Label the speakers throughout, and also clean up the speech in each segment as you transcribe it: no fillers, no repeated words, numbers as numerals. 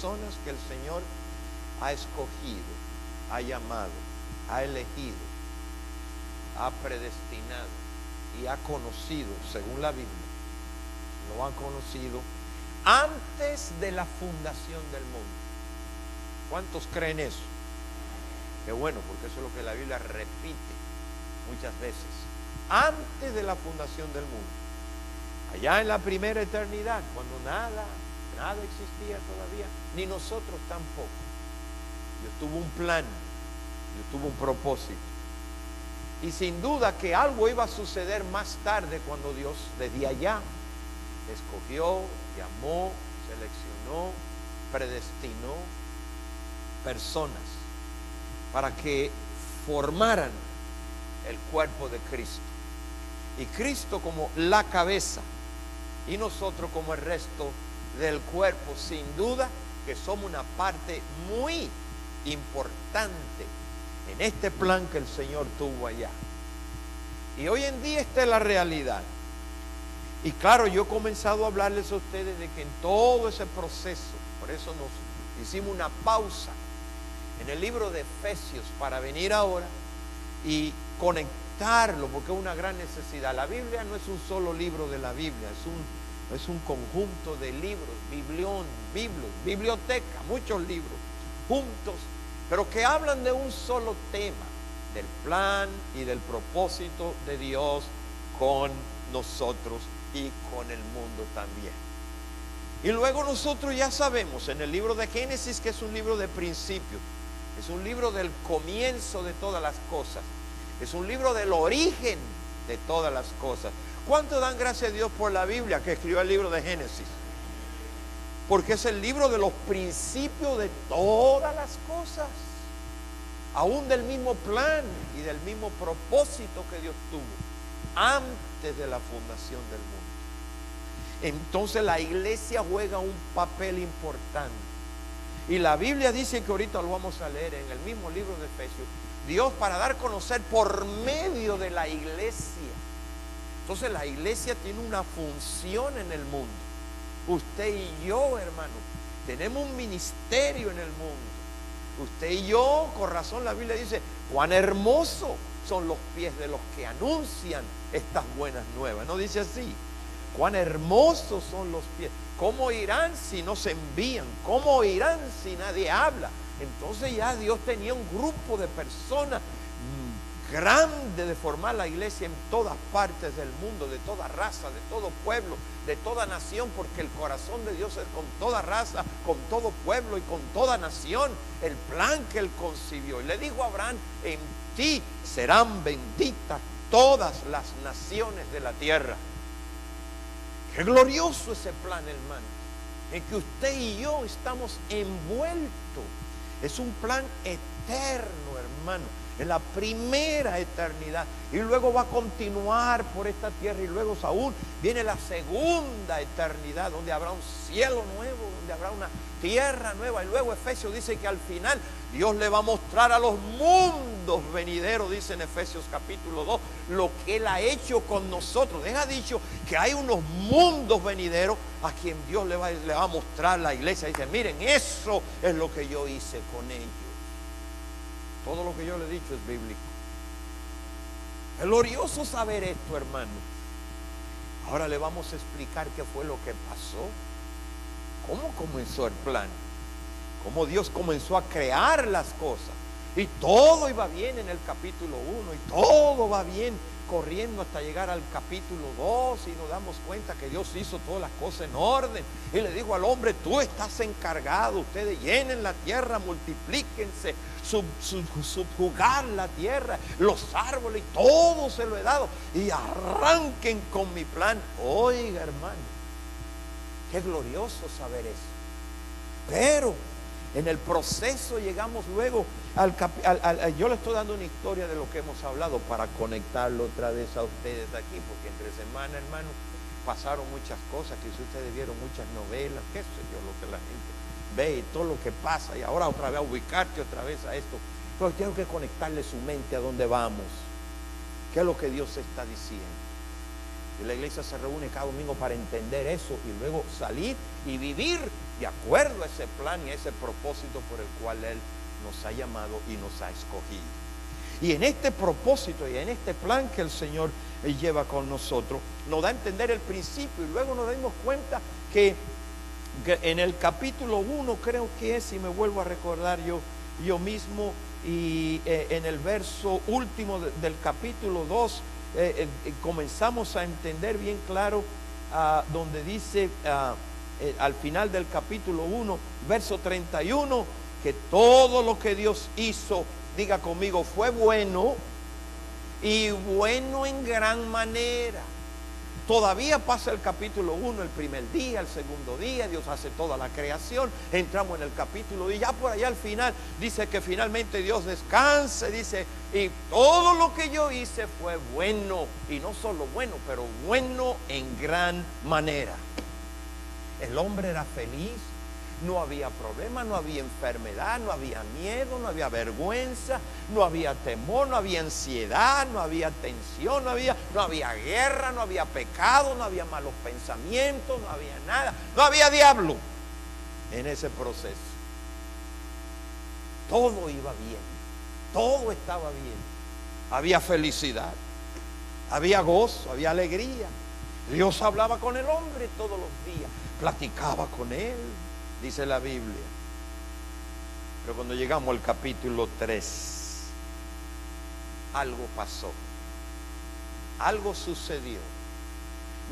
Speaker 1: personas que el Señor ha escogido, ha llamado, ha elegido, ha predestinado y ha conocido, según la Biblia, lo ha conocido antes de la fundación del mundo. ¿Cuántos creen eso? Qué bueno, porque eso es lo que la Biblia repite muchas veces. Antes de la fundación del mundo, allá en la primera eternidad, cuando nada existía todavía, ni nosotros tampoco. Dios tuvo un plan, Dios tuvo un propósito. Y sin duda que algo iba a suceder más tarde, cuando Dios desde allá escogió, llamó, seleccionó, predestinó personas para que formaran el cuerpo de Cristo. Y Cristo como la cabeza y nosotros como el resto del cuerpo, sin duda que somos una parte muy importante en este plan que el Señor tuvo allá. Y hoy en día esta es la realidad. Y claro, yo he comenzado a hablarles a ustedes de que en todo ese proceso, por eso nos hicimos una pausa en el libro de Efesios para venir ahora y conectarlo, porque es una gran necesidad. La Biblia no es un solo libro de la Biblia, es un conjunto de libros, biblioteca, muchos libros juntos, pero que hablan de un solo tema, del plan y del propósito de Dios con nosotros y con el mundo también. Y luego nosotros ya sabemos en el libro de Génesis que es un libro de principios, es un libro del comienzo de todas las cosas, es un libro del origen de todas las cosas. ¿Cuánto dan gracias a Dios por la Biblia que escribió el libro de Génesis? Porque es el libro de los principios de todas las cosas, aún del mismo plan y del mismo propósito que Dios tuvo antes de la fundación del mundo. Entonces la iglesia juega un papel importante. Y la Biblia dice, que ahorita lo vamos a leer en el mismo libro de Efesios, Dios para dar a conocer por medio de la iglesia. Entonces la iglesia tiene una función en el mundo. Usted y yo, hermano, tenemos un ministerio en el mundo. Usted y yo, con razón la Biblia dice, cuán hermosos son los pies de los que anuncian estas buenas nuevas. ¿No dice así? Cuán hermosos son los pies. ¿Cómo irán si no se envían? ¿Cómo irán si nadie habla? Entonces ya Dios tenía un grupo de personas grande de formar la iglesia en todas partes del mundo, de toda raza, de todo pueblo, de toda nación, porque el corazón de Dios es con toda raza, con todo pueblo y con toda nación. El plan que Él concibió. Y le dijo a Abraham, en ti serán benditas todas las naciones de la tierra. Qué glorioso ese plan, hermano, en que usted y yo estamos envueltos. Es un plan eterno, hermano, en la primera eternidad, y luego va a continuar por esta tierra, y luego aún viene la segunda eternidad, donde habrá un cielo nuevo, donde habrá una tierra nueva. Y luego Efesios dice que al final Dios le va a mostrar a los mundos venideros, dice en Efesios capítulo 2, lo que Él ha hecho con nosotros. Deja dicho que hay unos mundos venideros a quien Dios le va a mostrar la iglesia. Dice, miren, eso es lo que yo hice con ellos. Todo lo que yo le he dicho es bíblico. Es glorioso saber esto, hermano. Ahora le vamos a explicar qué fue lo que pasó. Cómo comenzó el plan. Cómo Dios comenzó a crear las cosas. Y todo iba bien en el capítulo 1. Y todo va bien corriendo hasta llegar al capítulo 2. Y nos damos cuenta que Dios hizo todas las cosas en orden. Y le dijo al hombre, tú estás encargado. Ustedes llenen la tierra, multiplíquense, subjugar la tierra, los árboles, y todo se lo he dado. Y arranquen con mi plan. Oiga, hermano, qué glorioso saber eso. Pero en el proceso llegamos luego yo le estoy dando una historia de lo que hemos hablado para conectarlo otra vez a ustedes aquí, porque entre semana, hermano, pasaron muchas cosas, que si ustedes vieron muchas novelas, qué sé yo, lo que la gente ve y todo lo que pasa, y ahora otra vez a ubicarte otra vez a esto. Entonces tengo que conectarle su mente a dónde vamos, qué es lo que Dios está diciendo. Y la iglesia se reúne cada domingo para entender eso y luego salir y vivir de acuerdo a ese plan y a ese propósito por el cual Él nos ha llamado y nos ha escogido. Y en este propósito y en este plan que el Señor lleva con nosotros, nos da a entender el principio, y luego nos damos cuenta que en el capítulo 1, creo que es, si me vuelvo a recordar yo mismo, y en el verso último del capítulo 2, comenzamos a entender bien claro donde dice al final del capítulo 1, verso 31, que todo lo que Dios hizo, diga conmigo, fue bueno, y bueno en gran manera. Todavía pasa el capítulo 1, el primer día, el segundo día, Dios hace toda la creación, entramos en el capítulo 2, y ya por allá al final dice que finalmente Dios descansa, dice, y todo lo que yo hice fue bueno, y no solo bueno, pero bueno en gran manera. El hombre era feliz, no había problema, no había enfermedad, no había miedo, no había vergüenza, no había temor, no había ansiedad, no había tensión, no había guerra, no había pecado, no había malos pensamientos, no había nada, no había diablo en ese proceso. Todo iba bien, todo estaba bien, había felicidad, había gozo, había alegría. Dios hablaba con el hombre todos los días, platicaba con él, dice la Biblia. Pero cuando llegamos al capítulo 3, algo pasó, algo sucedió.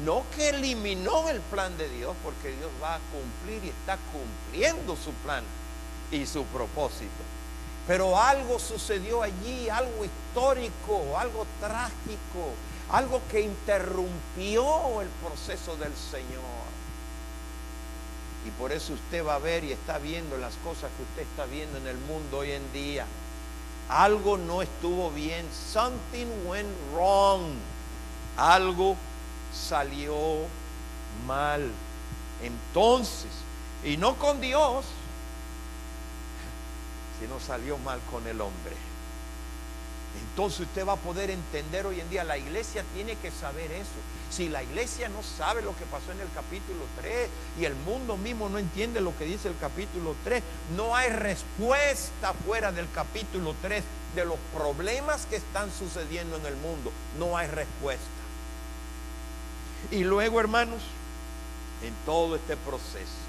Speaker 1: No que eliminó el plan de Dios, porque Dios va a cumplir y está cumpliendo su plan y su propósito. Pero algo sucedió allí, algo histórico, algo trágico, algo que interrumpió el proceso del Señor. Y por eso usted va a ver y está viendo las cosas que usted está viendo en el mundo hoy en día. Algo no estuvo bien. Something went wrong. Algo salió mal. Entonces, y no con Dios, sino salió mal con el hombre. Entonces usted va a poder entender hoy en día, la iglesia tiene que saber eso. Si la iglesia no sabe lo que pasó en el capítulo 3 y el mundo mismo no entiende lo que dice el capítulo 3, no hay respuesta fuera del capítulo 3 de los problemas que están sucediendo en el mundo. No hay respuesta. Y luego, hermanos, en todo este proceso,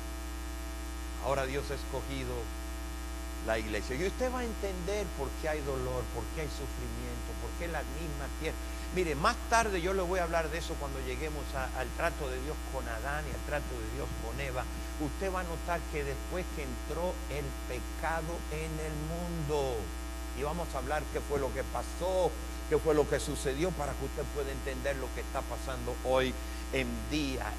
Speaker 1: ahora Dios ha escogido la iglesia. Y usted va a entender por qué hay dolor, por qué hay sufrimiento, por qué la misma tierra. Mire, más tarde yo le voy a hablar de eso cuando lleguemos al trato de Dios con Adán y al trato de Dios con Eva. Usted va a notar que después que entró el pecado en el mundo, y vamos a hablar qué fue lo que pasó, qué fue lo que sucedió, para que usted pueda entender lo que está pasando hoy en día,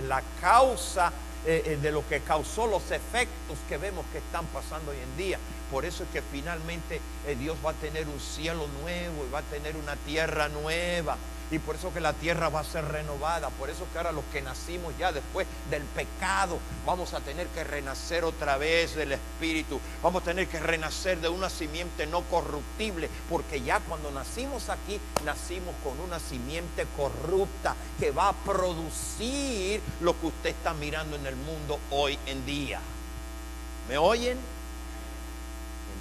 Speaker 1: la causa de lo que causó los efectos que vemos que están pasando hoy en día. Por eso es que finalmente Dios va a tener un cielo nuevo y va a tener una tierra nueva, y por eso que la tierra va a ser renovada. Por eso que ahora los que nacimos ya después del pecado vamos a tener que renacer otra vez del Espíritu, vamos a tener que renacer de una simiente no corruptible, porque ya cuando nacimos aquí, nacimos con una simiente corrupta que va a producir lo que usted está mirando en el mundo hoy en día. ¿Me oyen?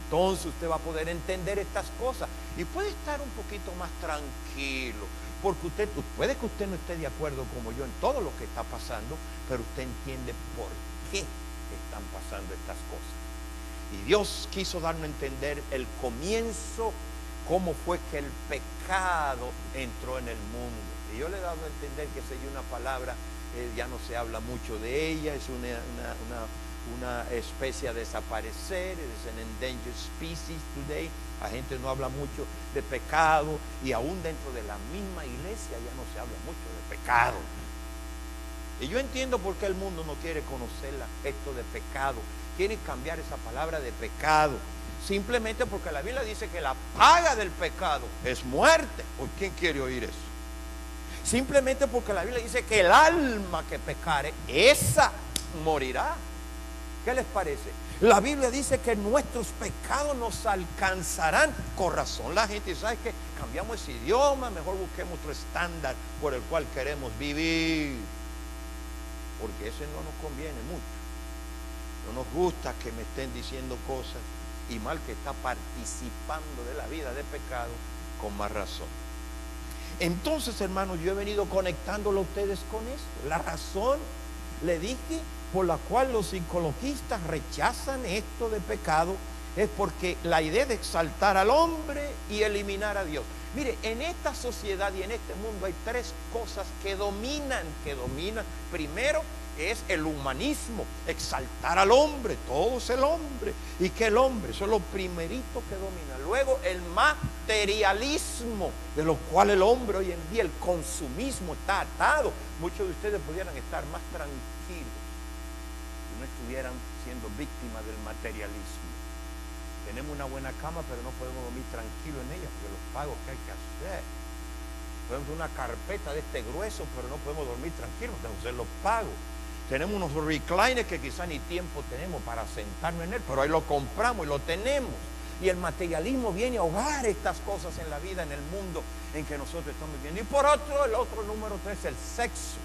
Speaker 1: Entonces usted va a poder entender estas cosas y puede estar un poquito más tranquilo, porque puede que usted no esté de acuerdo como yo en todo lo que está pasando, pero usted entiende por qué están pasando estas cosas. Y Dios quiso darnos a entender el comienzo, cómo fue que el pecado entró en el mundo. Y yo le he dado a entender que esa es una palabra, ya no se habla mucho de ella, es una especie a desaparecer, es an endangered species today. La gente no habla mucho de pecado, y aún dentro de la misma iglesia ya no se habla mucho de pecado. Y yo entiendo por qué el mundo no quiere conocer esto de pecado. Quieren cambiar esa palabra de pecado, simplemente porque la Biblia dice que la paga del pecado es muerte. ¿Por quién quiere oír eso? Simplemente porque la Biblia dice que el alma que pecare, esa morirá. ¿Qué les parece? La Biblia dice que nuestros pecados nos alcanzarán. Con razón la gente dice, ¿sabes qué? Cambiamos ese idioma, mejor busquemos otro estándar por el cual queremos vivir, porque ese no nos conviene mucho. No nos gusta que me estén diciendo cosas, y mal que está participando de la vida de pecado, con más razón. Entonces, hermanos, yo he venido conectándolo a ustedes con esto. La razón, le dije, por la cual los psicologistas rechazan esto de pecado, es porque la idea de exaltar al hombre y eliminar a Dios. Mire, en esta sociedad y en este mundo hay tres cosas que dominan. Primero es el humanismo, exaltar al hombre, todo es el hombre. ¿Y qué el hombre? Eso es lo primerito que domina. Luego el materialismo, de lo cual el hombre hoy en día, el consumismo, está atado. Muchos de ustedes pudieran estar más tranquilos si no estuvieran siendo víctimas del materialismo. Tenemos una buena cama, pero no podemos dormir tranquilo en ella, porque los pagos que hay que hacer. Podemos tener una carpeta de este grueso, pero no podemos dormir tranquilos, tenemos que hacer los pagos. Tenemos unos recliners que quizá ni tiempo tenemos para sentarnos en él, pero ahí lo compramos y lo tenemos. Y el materialismo viene a ahogar estas cosas en la vida, en el mundo en que nosotros estamos viviendo. Y por otro, el otro número 3, el sexo.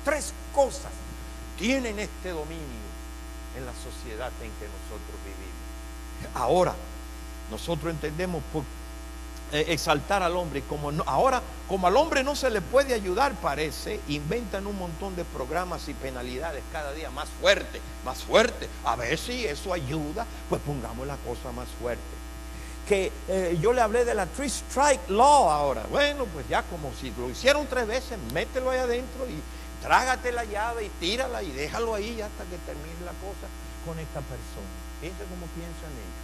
Speaker 1: Tres cosas tienen este dominio en la sociedad en que nosotros vivimos. Ahora, nosotros entendemos por exaltar al hombre, ahora, como al hombre no se le puede ayudar, parece, inventan un montón de programas y penalidades cada día más fuerte. A ver si eso ayuda, pues pongamos la cosa más fuerte. Que yo le hablé de la Three Strike Law ahora. Bueno, pues ya como si lo hicieron 3 veces, mételo ahí adentro y trágate la llave y tírala y déjalo ahí hasta que termine la cosa con esta persona. Fíjense cómo piensan ellos.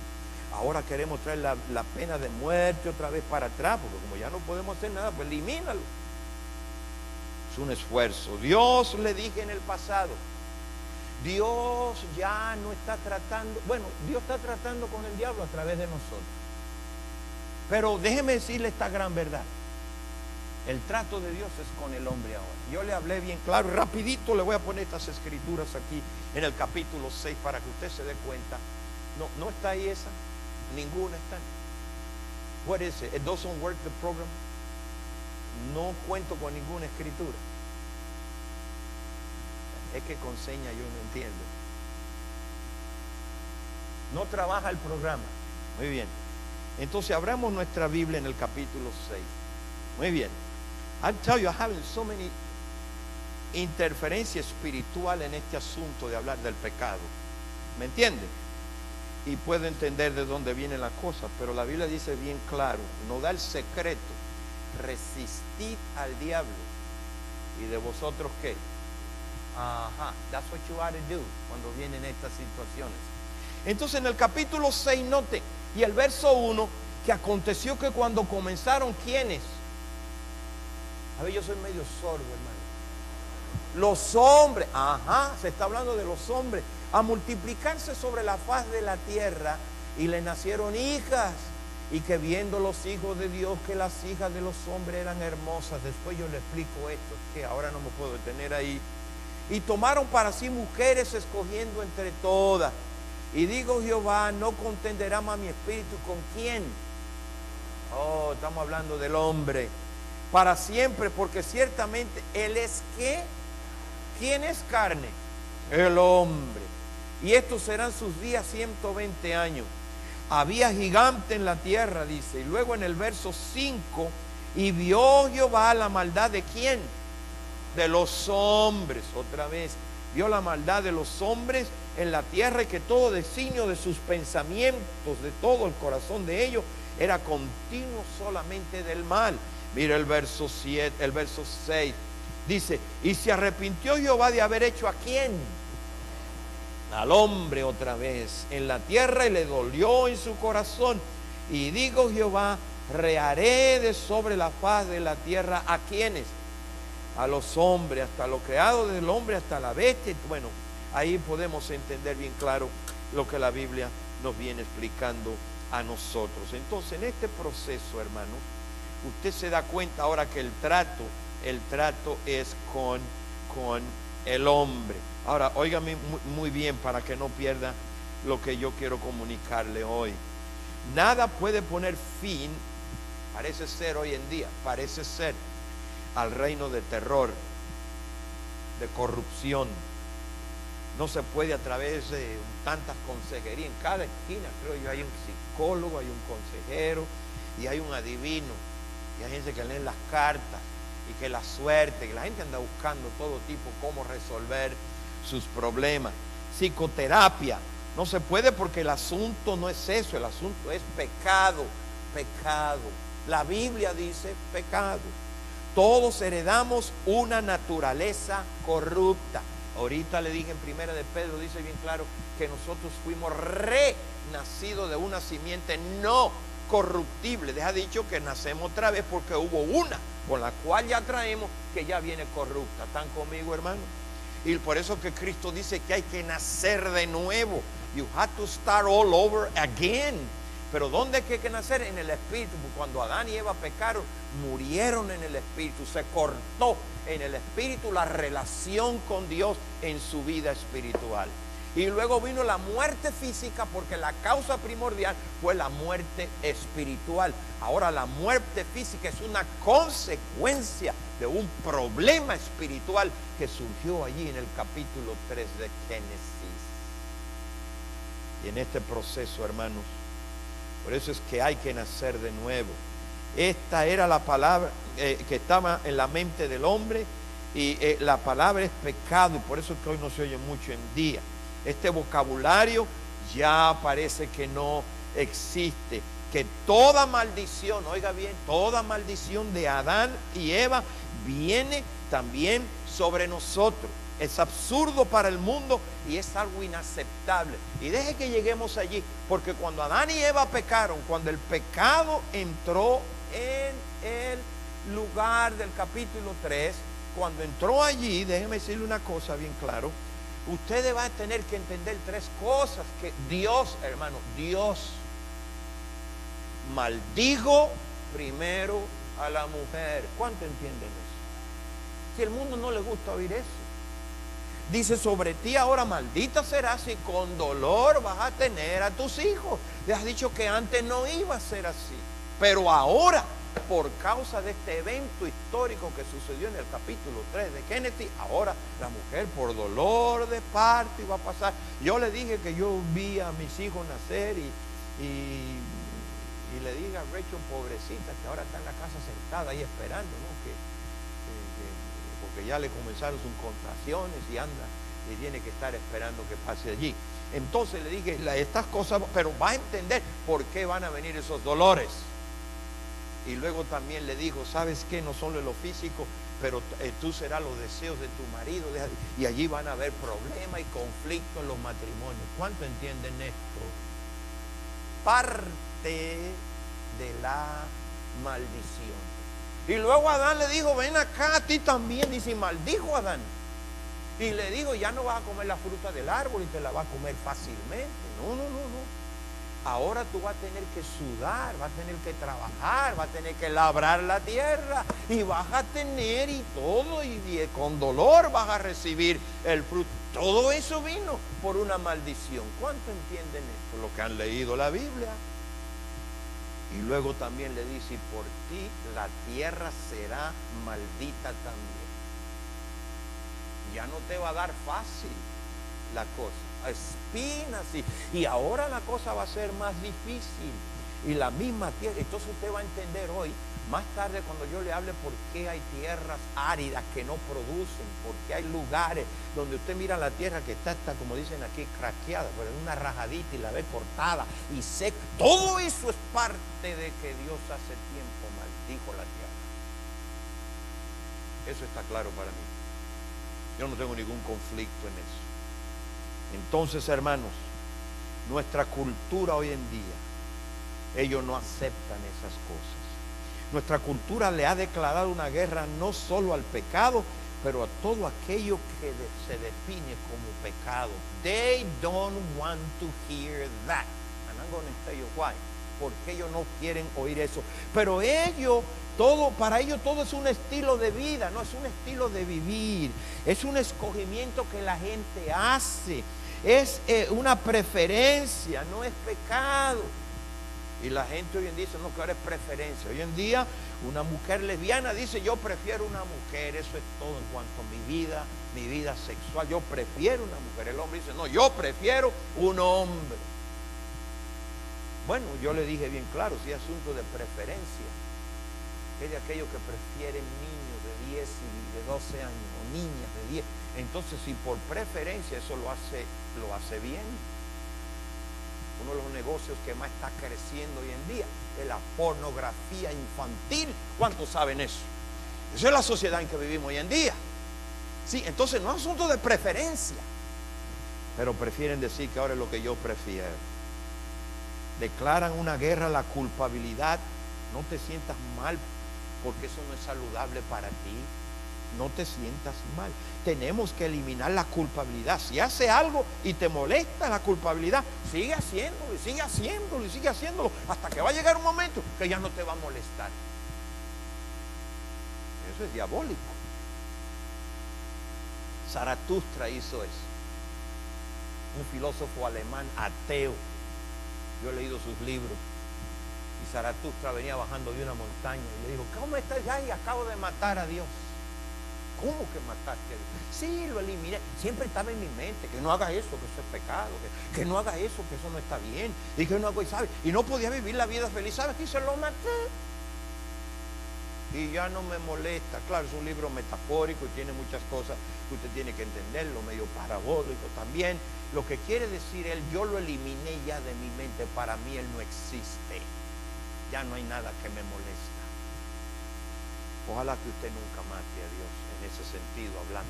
Speaker 1: Ahora queremos traer la pena de muerte otra vez para atrás, porque como ya no podemos hacer nada, pues elimínalo. Es un esfuerzo. Dios, le dije en el pasado, Dios ya no está tratando, bueno, Dios está tratando con el diablo a través de nosotros. Pero déjeme decirle esta gran verdad. El trato de Dios es con el hombre ahora. Yo le hablé bien claro y rapidito le voy a poner estas escrituras aquí en el capítulo 6 para que usted se dé cuenta. No está ahí esa, ninguna está. What is it? It doesn't work the program. No cuento con ninguna escritura. Es que con señas yo no entiendo. No trabaja el programa. Muy bien. Entonces abramos nuestra Biblia en el capítulo 6. Muy bien. I tell you, I'm having so many interferencia espiritual en este asunto de hablar del pecado. ¿Me entienden? Y puedo entender de dónde viene la cosa, pero la Biblia dice bien claro, nos da el secreto: resistid al diablo y de vosotros ¿qué? That's what you ought to do cuando vienen estas situaciones. Entonces en el capítulo 6 note, y el verso 1, que aconteció que cuando comenzaron, ¿quiénes? A ver, yo soy medio sordo, hermano. Los hombres, se está hablando de los hombres, a multiplicarse sobre la faz de la tierra, y le nacieron hijas, y que viendo los hijos de Dios que las hijas de los hombres eran hermosas. Después yo le explico esto, que ahora no me puedo detener ahí. Y tomaron para sí mujeres, escogiendo entre todas. Y digo Jehová, no contenderá más mi espíritu con quién. Estamos hablando del hombre. Para siempre, porque ciertamente él es ¿qué? ¿Quién es carne? El hombre. Y estos serán sus días 120 años. Había gigante en la tierra, dice. Y luego en el verso 5, y vio Jehová la maldad de ¿quién? De los hombres. Otra vez, vio la maldad de los hombres en la tierra, y que todo designio de sus pensamientos, de todo el corazón de ellos, era continuo solamente del mal. Mira el verso 7, el verso 6. Dice, y se arrepintió Jehová de haber hecho ¿a quién? Al hombre otra vez en la tierra, y le dolió en su corazón. Y digo Jehová, reharé de sobre la faz de la tierra ¿a quiénes? A los hombres, hasta lo creado del hombre, hasta la bestia. Bueno, ahí podemos entender bien claro lo que la Biblia nos viene explicando a nosotros. Entonces, en este proceso, hermano, usted se da cuenta ahora que el trato es con el hombre. Ahora, óigame muy bien para que no pierda lo que yo quiero comunicarle hoy. Nada puede poner fin, parece ser hoy en día, parece ser, al reino de terror, de corrupción, No se puede a través de tantas consejerías. En cada esquina, creo yo, hay un psicólogo, hay un consejero y hay un adivino. Y hay gente que lee las cartas y que la suerte, que la gente anda buscando todo tipo, cómo resolver sus problemas. Psicoterapia. No se puede porque el asunto no es eso, el asunto es pecado. Pecado. La Biblia dice pecado. Todos heredamos una naturaleza corrupta. Ahorita le dije en primera de Pedro, dice bien claro, que nosotros fuimos renacidos de una simiente no corruptible. Deja dicho que nacemos otra vez porque hubo una con la cual ya traemos que ya viene corrupta. ¿Están conmigo, hermano? Y por eso que Cristo dice que hay que nacer de nuevo. You have to start all over again. Pero ¿dónde hay que nacer? En el Espíritu. Cuando Adán y Eva pecaron, murieron en el Espíritu. Se cortó en el Espíritu la relación con Dios en su vida espiritual. Y luego vino la muerte física porque la causa primordial fue la muerte espiritual. Ahora la muerte física es una consecuencia de un problema espiritual que surgió allí en el capítulo 3 de Génesis. Y en este proceso, hermanos, por eso es que hay que nacer de nuevo. Esta era la palabra que estaba en la mente del hombre y la palabra es pecado y por eso es que hoy no se oye mucho en día. Este vocabulario ya parece que no existe. Que toda maldición, oiga bien, toda maldición de Adán y Eva viene también sobre nosotros. Es absurdo para el mundo y es algo inaceptable. Y deje que lleguemos allí, porque cuando Adán y Eva pecaron, cuando el pecado entró en el lugar del capítulo 3, cuando entró allí, déjeme decirle una cosa bien claro, ustedes van a tener que entender tres cosas que Dios, hermano, Dios maldijo primero a la mujer. ¿Cuánto entienden eso? Si el mundo no le gusta oír eso. Dice, sobre ti ahora maldita serás y con dolor vas a tener a tus hijos. Le has dicho que antes no iba a ser así. Pero ahora, por causa de este evento histórico que sucedió en el capítulo 3 de Génesis, ahora la mujer por dolor de parto iba a pasar. Yo le dije que yo vi a mis hijos nacer y le dije a Rachel, pobrecita, que ahora está en la casa sentada ahí esperando, ¿no? Porque ya le comenzaron sus contracciones y anda y tiene que estar esperando que pase allí. Entonces le dije estas cosas, pero va a entender por qué van a venir esos dolores. Y luego también le dijo, ¿sabes qué? No solo en lo físico, pero tú serás los deseos de tu marido. Y allí van a haber problemas y conflictos en los matrimonios. ¿Cuánto entienden esto? Parte de la maldición. Y luego Adán le dijo, ven acá, a ti también. Dice, maldijo a Adán. Y le dijo, ya no vas a comer la fruta del árbol y te la vas a comer fácilmente. No. Ahora tú vas a tener que sudar, vas a tener que trabajar, vas a tener que labrar la tierra y vas a tener y todo, y con dolor vas a recibir el fruto. Todo eso vino por una maldición. ¿Cuánto entienden esto? Lo que han leído la Biblia. Y luego también le dice, y por ti la tierra será maldita también. Ya no te va a dar fácil la cosa. Espinas y ahora la cosa va a ser más difícil. Y la misma tierra, entonces usted va a entender hoy, más tarde cuando yo le hable por qué hay tierras áridas que no producen, por qué hay lugares donde usted mira la tierra que está como dicen aquí, craqueada, pero en una rajadita y la ve cortada y seca. Todo eso es parte de que Dios hace tiempo maldijo la tierra. Eso está claro para mí. Yo no tengo ningún conflicto en eso. Entonces, hermanos, nuestra cultura hoy en día, ellos no aceptan esas cosas. Nuestra cultura le ha declarado una guerra no solo al pecado, pero a todo aquello que se define como pecado. They don't want to hear that. And I'm going to tell you why. Porque ellos no quieren oír eso. Pero para ellos todo es un estilo de vida, no es un estilo de vivir. Es un escogimiento que la gente hace. Es una preferencia, no es pecado. Y la gente hoy en día dice, no, claro, es preferencia. Hoy en día una mujer lesbiana dice, yo prefiero una mujer, eso es todo en cuanto a mi vida sexual, yo prefiero una mujer. El hombre dice, no, yo prefiero un hombre. Bueno, yo le dije bien claro, si es asunto de preferencia, es de aquellos que prefieren niños de 10 y de 12 años, o niñas de 10. Entonces, si por preferencia eso lo hace bien. Uno de los negocios que más está creciendo hoy en día es la pornografía infantil. ¿Cuántos saben eso? Esa es la sociedad en que vivimos hoy en día. Sí, entonces no es asunto de preferencia, pero prefieren decir que ahora es lo que yo prefiero. Declaran una guerra a la culpabilidad. No te sientas mal, porque eso no es saludable para ti. No te sientas mal. Tenemos que eliminar la culpabilidad. Si hace algo y te molesta la culpabilidad, sigue haciéndolo y sigue haciéndolo y sigue haciéndolo hasta que va a llegar un momento que ya no te va a molestar. Eso es diabólico. Zaratustra hizo eso. Un filósofo alemán ateo. Yo he leído sus libros. Y Zaratustra venía bajando de una montaña y le dijo, ¿cómo estás? Ay, acabo de matar a Dios. ¿Cómo que mataste a Dios? Sí, lo eliminé. Siempre estaba en mi mente que no haga eso, que eso es pecado, que no haga eso, que eso no está bien. Y que no hago, y sabe, y no podía vivir la vida feliz. ¿Sabes qué? Se lo maté. Y ya no me molesta. Claro, es un libro metafórico y tiene muchas cosas que usted tiene que entenderlo, medio parabólico también. Lo que quiere decir él, yo lo eliminé ya de mi mente. Para mí él no existe. Ya no hay nada que me molesta. Ojalá que usted nunca mate a Dios en ese sentido hablando.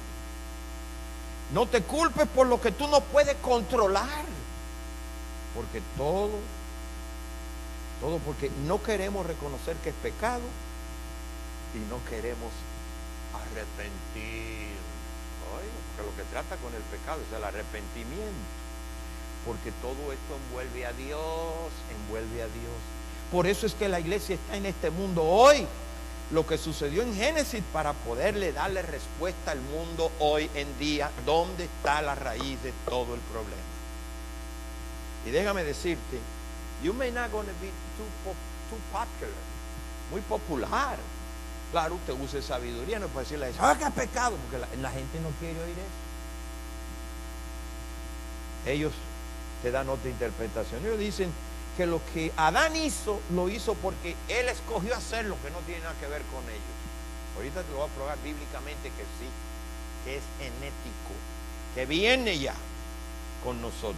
Speaker 1: No te culpes por lo que tú no puedes controlar. Porque todo porque no queremos reconocer que es pecado y no queremos arrepentir. Porque lo que trata con el pecado es el arrepentimiento. Porque todo esto envuelve a Dios, envuelve a Dios. Por eso es que la iglesia está en este mundo hoy. Lo que sucedió en Génesis para poderle darle respuesta al mundo hoy en día, ¿dónde está la raíz de todo el problema? Y déjame decirte, you may not gonna be too popular, muy popular. Claro, usted use sabiduría, no puede decirle, ¿sabes qué es pecado? Porque la gente no quiere oír eso. Ellos te dan otra interpretación. Ellos dicen que lo que Adán hizo, lo hizo porque él escogió hacer lo que no tiene nada que ver con ellos. Ahorita te lo voy a probar bíblicamente que sí, que es genético, que viene ya con nosotros.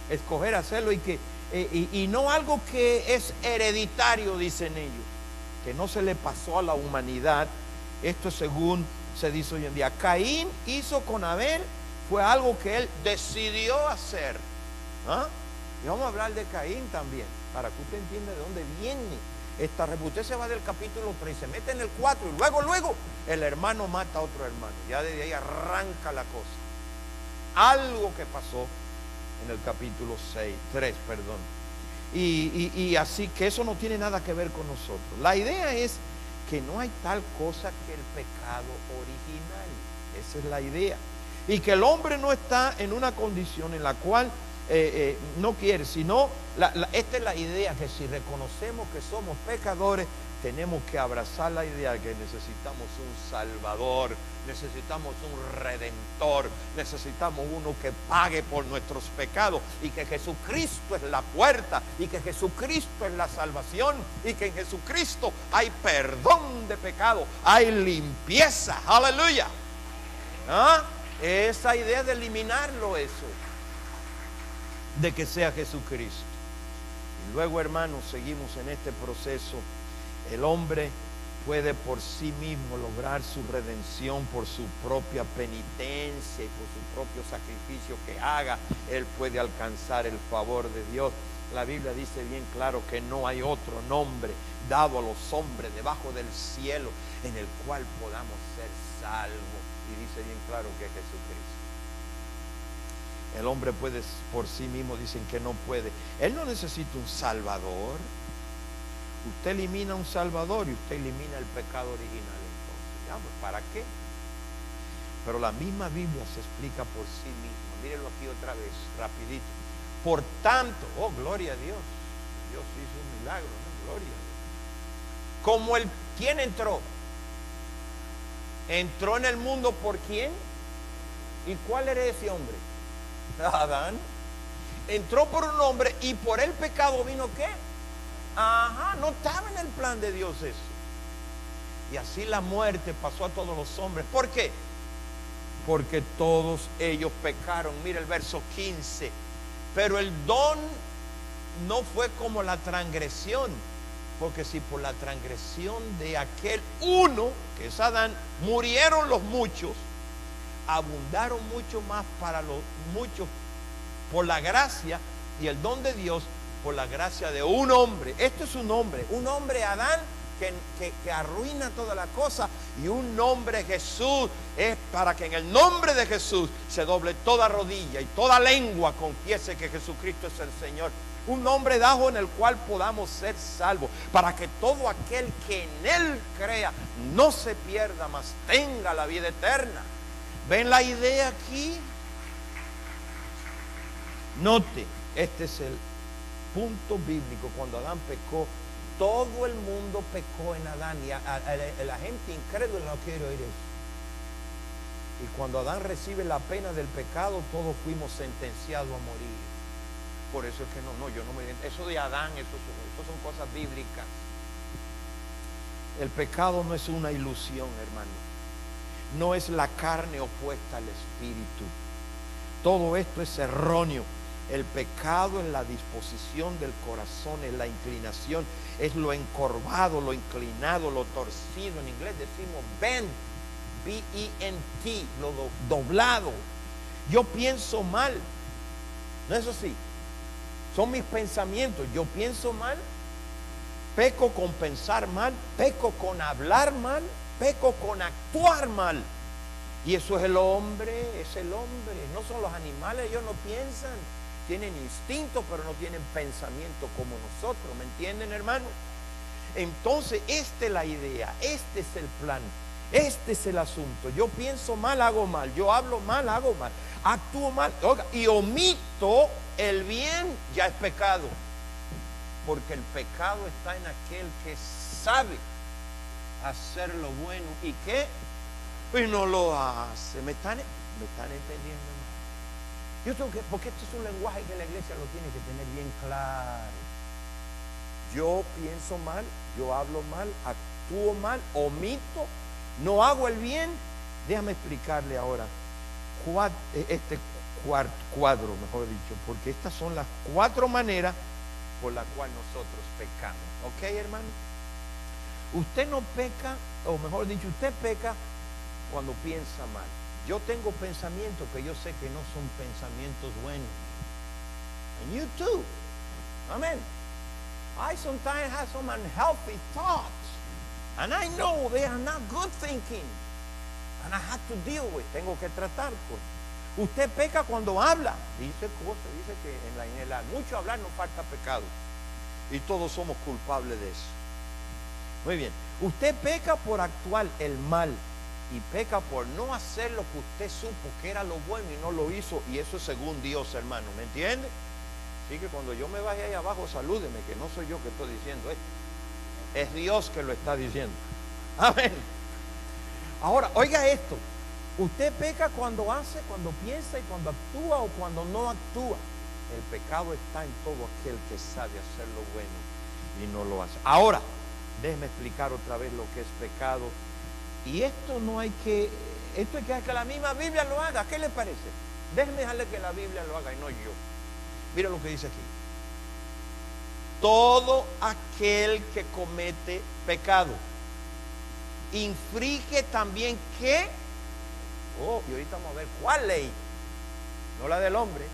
Speaker 1: Escoger hacerlo y no algo que es hereditario, dicen ellos, que no se le pasó a la humanidad. Esto según se dice hoy en día. Caín hizo con Abel, fue algo que él decidió hacer. ¿Ah? Y vamos a hablar de Caín también, para que usted entienda de dónde viene esta reputación. Usted se va del capítulo 3, se mete en el 4 y luego el hermano mata a otro hermano. Ya desde ahí arranca la cosa. Algo que pasó en el capítulo 3, perdón. Y así que eso no tiene nada que ver con nosotros. La idea es que no hay tal cosa que el pecado original. Esa es la idea. Y que el hombre no está en una condición en la cual no quiere, sino esta es la idea, que si reconocemos que somos pecadores, tenemos que abrazar la idea de que necesitamos un Salvador, necesitamos un Redentor, necesitamos uno que pague por nuestros pecados, y que Jesucristo es la puerta, y que Jesucristo es la salvación, y que en Jesucristo hay perdón de pecado, hay limpieza. Aleluya. ¿Ah? Esa idea de eliminarlo, eso de que sea Jesucristo. Y luego, hermanos, seguimos en este proceso. El hombre puede por sí mismo lograr su redención por su propia penitencia y por su propio sacrificio que haga. Él puede alcanzar el favor de Dios. La Biblia dice bien claro que no hay otro nombre dado a los hombres debajo del cielo en el cual podamos ser salvos. Y dice bien claro que es Jesucristo. El hombre puede por sí mismo, dicen que no puede. Él no necesita un salvador. Usted elimina un salvador y usted elimina el pecado original. Entonces, ya, pues, ¿para qué? Pero la misma Biblia se explica por sí misma. Mírenlo aquí otra vez, rapidito. Por tanto, oh, gloria a Dios. Dios hizo un milagro, ¿no? Gloria a Dios. ¿Quién entró? ¿Entró en el mundo por quién? ¿Y cuál era ese hombre? Adán. Entró por un hombre y por el pecado vino ¿qué? Ajá, no estaba en el plan de Dios eso. Y así la muerte pasó a todos los hombres. ¿Por qué? Porque todos ellos pecaron. Mira el verso 15. Pero el don no fue como la transgresión. Porque si por la transgresión de aquel uno, que es Adán, murieron los muchos, abundaron mucho más para los muchos por la gracia y el don de Dios, por la gracia de un hombre. Esto es un hombre Adán que arruina toda la cosa, y un nombre Jesús es para que en el nombre de Jesús se doble toda rodilla y toda lengua confiese que Jesucristo es el Señor. Un nombre dado en el cual podamos ser salvos, para que todo aquel que en Él crea no se pierda, mas tenga la vida eterna. ¿Ven la idea aquí? Note, este es el punto bíblico. Cuando Adán pecó, todo el mundo pecó en Adán, y la gente incrédula no quiere oír eso. Y cuando Adán recibe la pena del pecado, todos fuimos sentenciados a morir. Por eso es que yo no me identifico. Eso de Adán, eso son cosas bíblicas. El pecado no es una ilusión, hermano. No es la carne opuesta al espíritu. Todo esto es erróneo. El pecado es la disposición del corazón, es la inclinación, es lo encorvado, lo inclinado, lo torcido. En inglés decimos bent, B-E-N-T, lo doblado. Yo pienso mal, ¿no es así? Son mis pensamientos. Yo pienso mal, peco con pensar mal, peco con hablar mal, peco con actuar mal. Y eso es el hombre, es el hombre. No son los animales, ellos no piensan. Tienen instinto, pero no tienen pensamiento como nosotros. ¿Me entienden, hermano? Entonces, esta es la idea, este es el plan, este es el asunto. Yo pienso mal, hago mal. Yo hablo mal, hago mal. Actúo mal, y omito el bien, ya es pecado. Porque el pecado está en aquel que sabe hacer lo bueno y que pues no lo hace. ¿Me están entendiendo? Yo tengo que, porque este es un lenguaje que la iglesia lo tiene que tener bien claro. Yo pienso mal, yo hablo mal, actúo mal, omito, no hago el bien. Déjame explicarle ahora este cuadro, mejor dicho, porque estas son las 4 maneras por las cuales nosotros pecamos. ¿Ok, hermano? Usted no peca, o mejor dicho, usted peca cuando piensa mal. Yo tengo pensamientos que yo sé que no son pensamientos buenos. And you too. Amen. I sometimes have some unhealthy thoughts. And I know they are not good thinking. And I have to deal with. Tengo que tratar con. Usted peca cuando habla. Dice cosas, dice que en el mucho hablar no falta pecado. Y todos somos culpables de eso. Muy bien. Usted peca por actuar el mal. Y peca por no hacer lo que usted supo que era lo bueno y no lo hizo. Y eso es según Dios, hermano. ¿Me entiende? Así que cuando yo me vaya ahí abajo, salúdeme, que no soy yo que estoy diciendo esto. Es Dios que lo está diciendo. Amén. Ahora, oiga esto. Usted peca cuando hace, cuando piensa y cuando actúa o cuando no actúa. El pecado está en todo aquel que sabe hacer lo bueno y no lo hace. Ahora, déjeme explicar otra vez lo que es pecado. Y esto no hay que, esto hay que la misma Biblia lo haga. ¿Qué le parece? Déjeme dejarle que la Biblia lo haga y no yo. Mira lo que dice aquí. Todo aquel que comete pecado infringe también ¿qué? Y ahorita vamos a ver cuál ley. No la del hombre.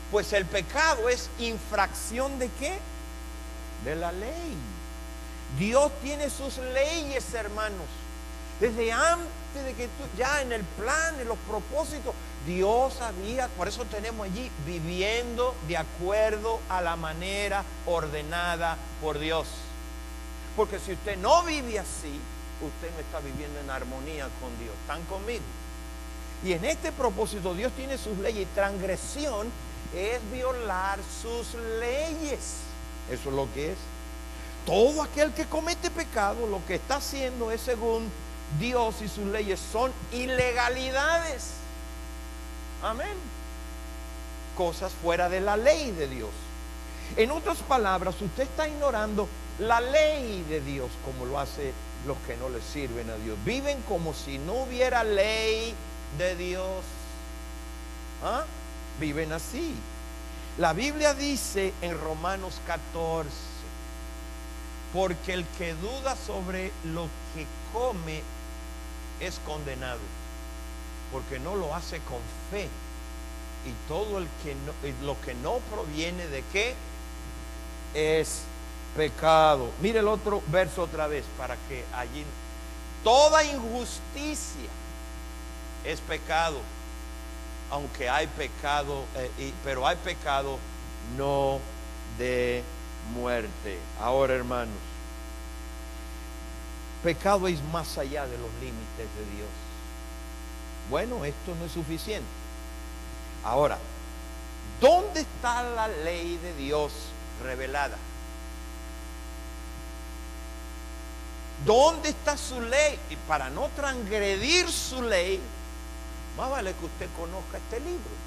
Speaker 1: Pues el pecado es infracción ¿de qué? De la ley. Dios tiene sus leyes, hermanos. Desde antes de que tú, ya en el plan, en los propósitos, Dios había, por eso tenemos allí, viviendo de acuerdo a la manera ordenada por Dios. Porque si usted no vive así, usted no está viviendo en armonía con Dios. ¿Están conmigo? Y en este propósito Dios tiene sus leyes. Transgresión es violar sus leyes. Eso es lo que es. Todo aquel que comete pecado, lo que está haciendo es, según Dios y sus leyes, son ilegalidades. Amén. Cosas fuera de la ley de Dios. En otras palabras, usted está ignorando la ley de Dios, como lo hacen los que no le sirven a Dios. Viven como si no hubiera ley de Dios. ¿Ah? Viven así. La Biblia dice en Romanos 14, porque el que duda sobre lo que come es condenado, porque no lo hace con fe. Y todo el que no, lo que no proviene de qué es pecado. Mire el otro verso otra vez para que allí. Toda injusticia es pecado, aunque hay pecado, pero hay pecado no de muerte. Ahora, hermanos, pecado es más allá de los límites de Dios. Bueno, esto no es suficiente. Ahora, ¿dónde está la ley de Dios revelada? ¿Dónde está su ley? Y para no transgredir su ley, más vale que usted conozca este libro.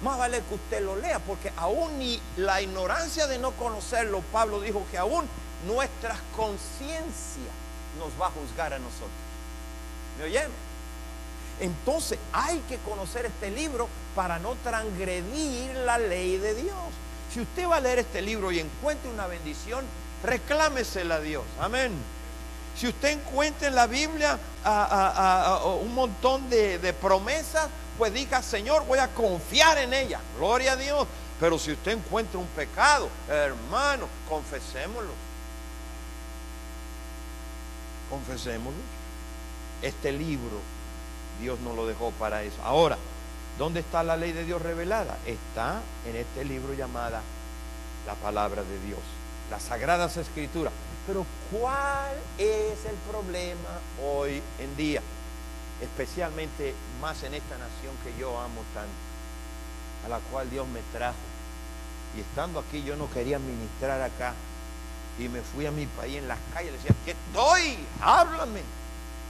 Speaker 1: Más vale que usted lo lea, porque aún ni la ignorancia de no conocerlo, Pablo dijo que aún nuestra conciencia nos va a juzgar a nosotros. ¿Me oyeron? Entonces hay que conocer este libro para no transgredir la ley de Dios. Si usted va a leer este libro y encuentra una bendición, reclámesela a Dios. Amén. Si usted encuentra en la Biblia un montón de promesas, pues diga: Señor, voy a confiar en ella. Gloria a Dios. Pero si usted encuentra un pecado, hermano, confesémoslo. Confesémoslo. Este libro Dios nos lo dejó para eso. Ahora, ¿dónde está la ley de Dios revelada? Está en este libro llamada la palabra de Dios, las Sagradas Escrituras. Pero ¿cuál es el problema hoy en día? Especialmente más en esta nación que yo amo tanto, a la cual Dios me trajo. Y estando aquí, yo no quería ministrar acá. Y me fui a mi país en las calles, le decía: ¿qué estoy? Háblame.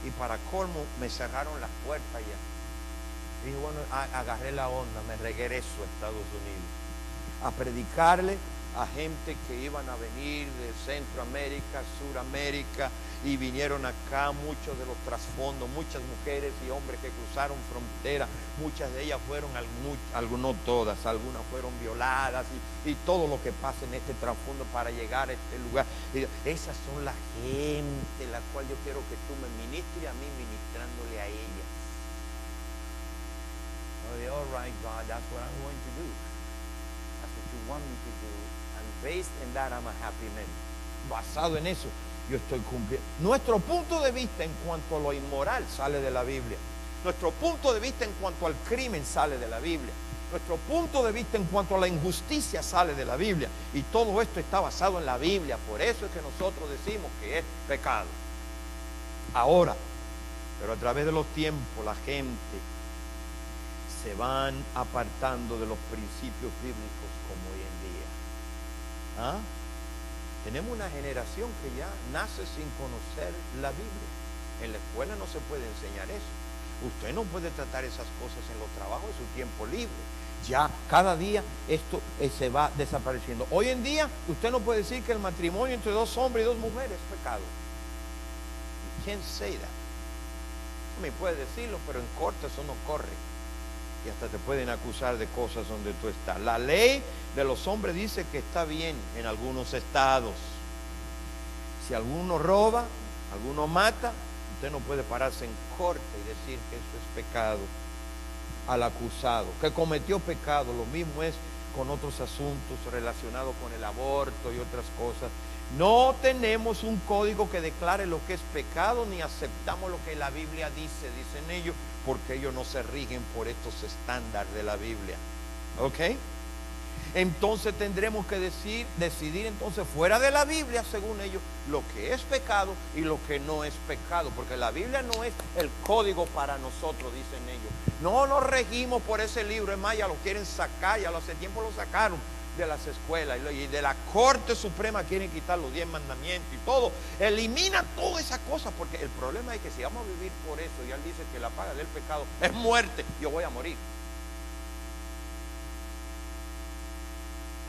Speaker 1: Y para colmo me cerraron las puertas ya. Y dije: bueno, agarré la onda, me regreso a Estados Unidos a predicarle a gente que iban a venir de Centroamérica, Suramérica, y vinieron acá, muchos de los trasfondos, muchas mujeres y hombres que cruzaron frontera. Muchas de ellas fueron, no todas, algunas fueron violadas, y todo lo que pasa en este trasfondo para llegar a este lugar. Y esas son la gente la cual yo quiero que tú me ministres, a mí ministrándole a ellas. All right, God, that's what I'm going to do. That's what you want me to do. And based in that, I'm a happy man. Basado en eso, yo estoy cumpliendo. Nuestro punto de vista en cuanto a lo inmoral sale de la Biblia. Nuestro punto de vista en cuanto al crimen sale de la Biblia. Nuestro punto de vista en cuanto a la injusticia sale de la Biblia. Y todo esto está basado en la Biblia. Por eso es que nosotros decimos que es pecado. Ahora, pero a través de los tiempos, la gente se van apartando de los principios bíblicos como hoy en día. ¿Ah? Tenemos una generación que ya nace sin conocer la Biblia. En la escuela no se puede enseñar eso. Usted no puede tratar esas cosas en los trabajos de su tiempo libre. Ya cada día esto se va desapareciendo. Hoy en día usted no puede decir que el matrimonio entre dos hombres y dos mujeres es pecado. You can't say that. Me puede decirlo, pero en corte eso no corre. Y hasta te pueden acusar de cosas donde tú estás. La ley de los hombres dice que está bien en algunos estados. Si alguno roba, alguno mata, usted no puede pararse en corte y decir que eso es pecado al acusado, que cometió pecado. Lo mismo es con otros asuntos relacionados con el aborto y otras cosas. No tenemos un código que declare lo que es pecado, ni aceptamos lo que la Biblia dice, dicen ellos, porque ellos no se rigen por estos estándares de la Biblia. ¿Ok? Entonces tendremos que decidir entonces fuera de la Biblia, según ellos, lo que es pecado y lo que no es pecado, porque la Biblia no es el código para nosotros, dicen ellos. No nos regimos por ese libro, es más, ya lo quieren sacar, ya hace tiempo lo sacaron. de las escuelas y de la Corte Suprema quieren quitar los 10 mandamientos y todo. Elimina todas esas cosas, porque el problema es que si vamos a vivir por eso, y él dice que la paga del pecado es muerte, yo voy a morir.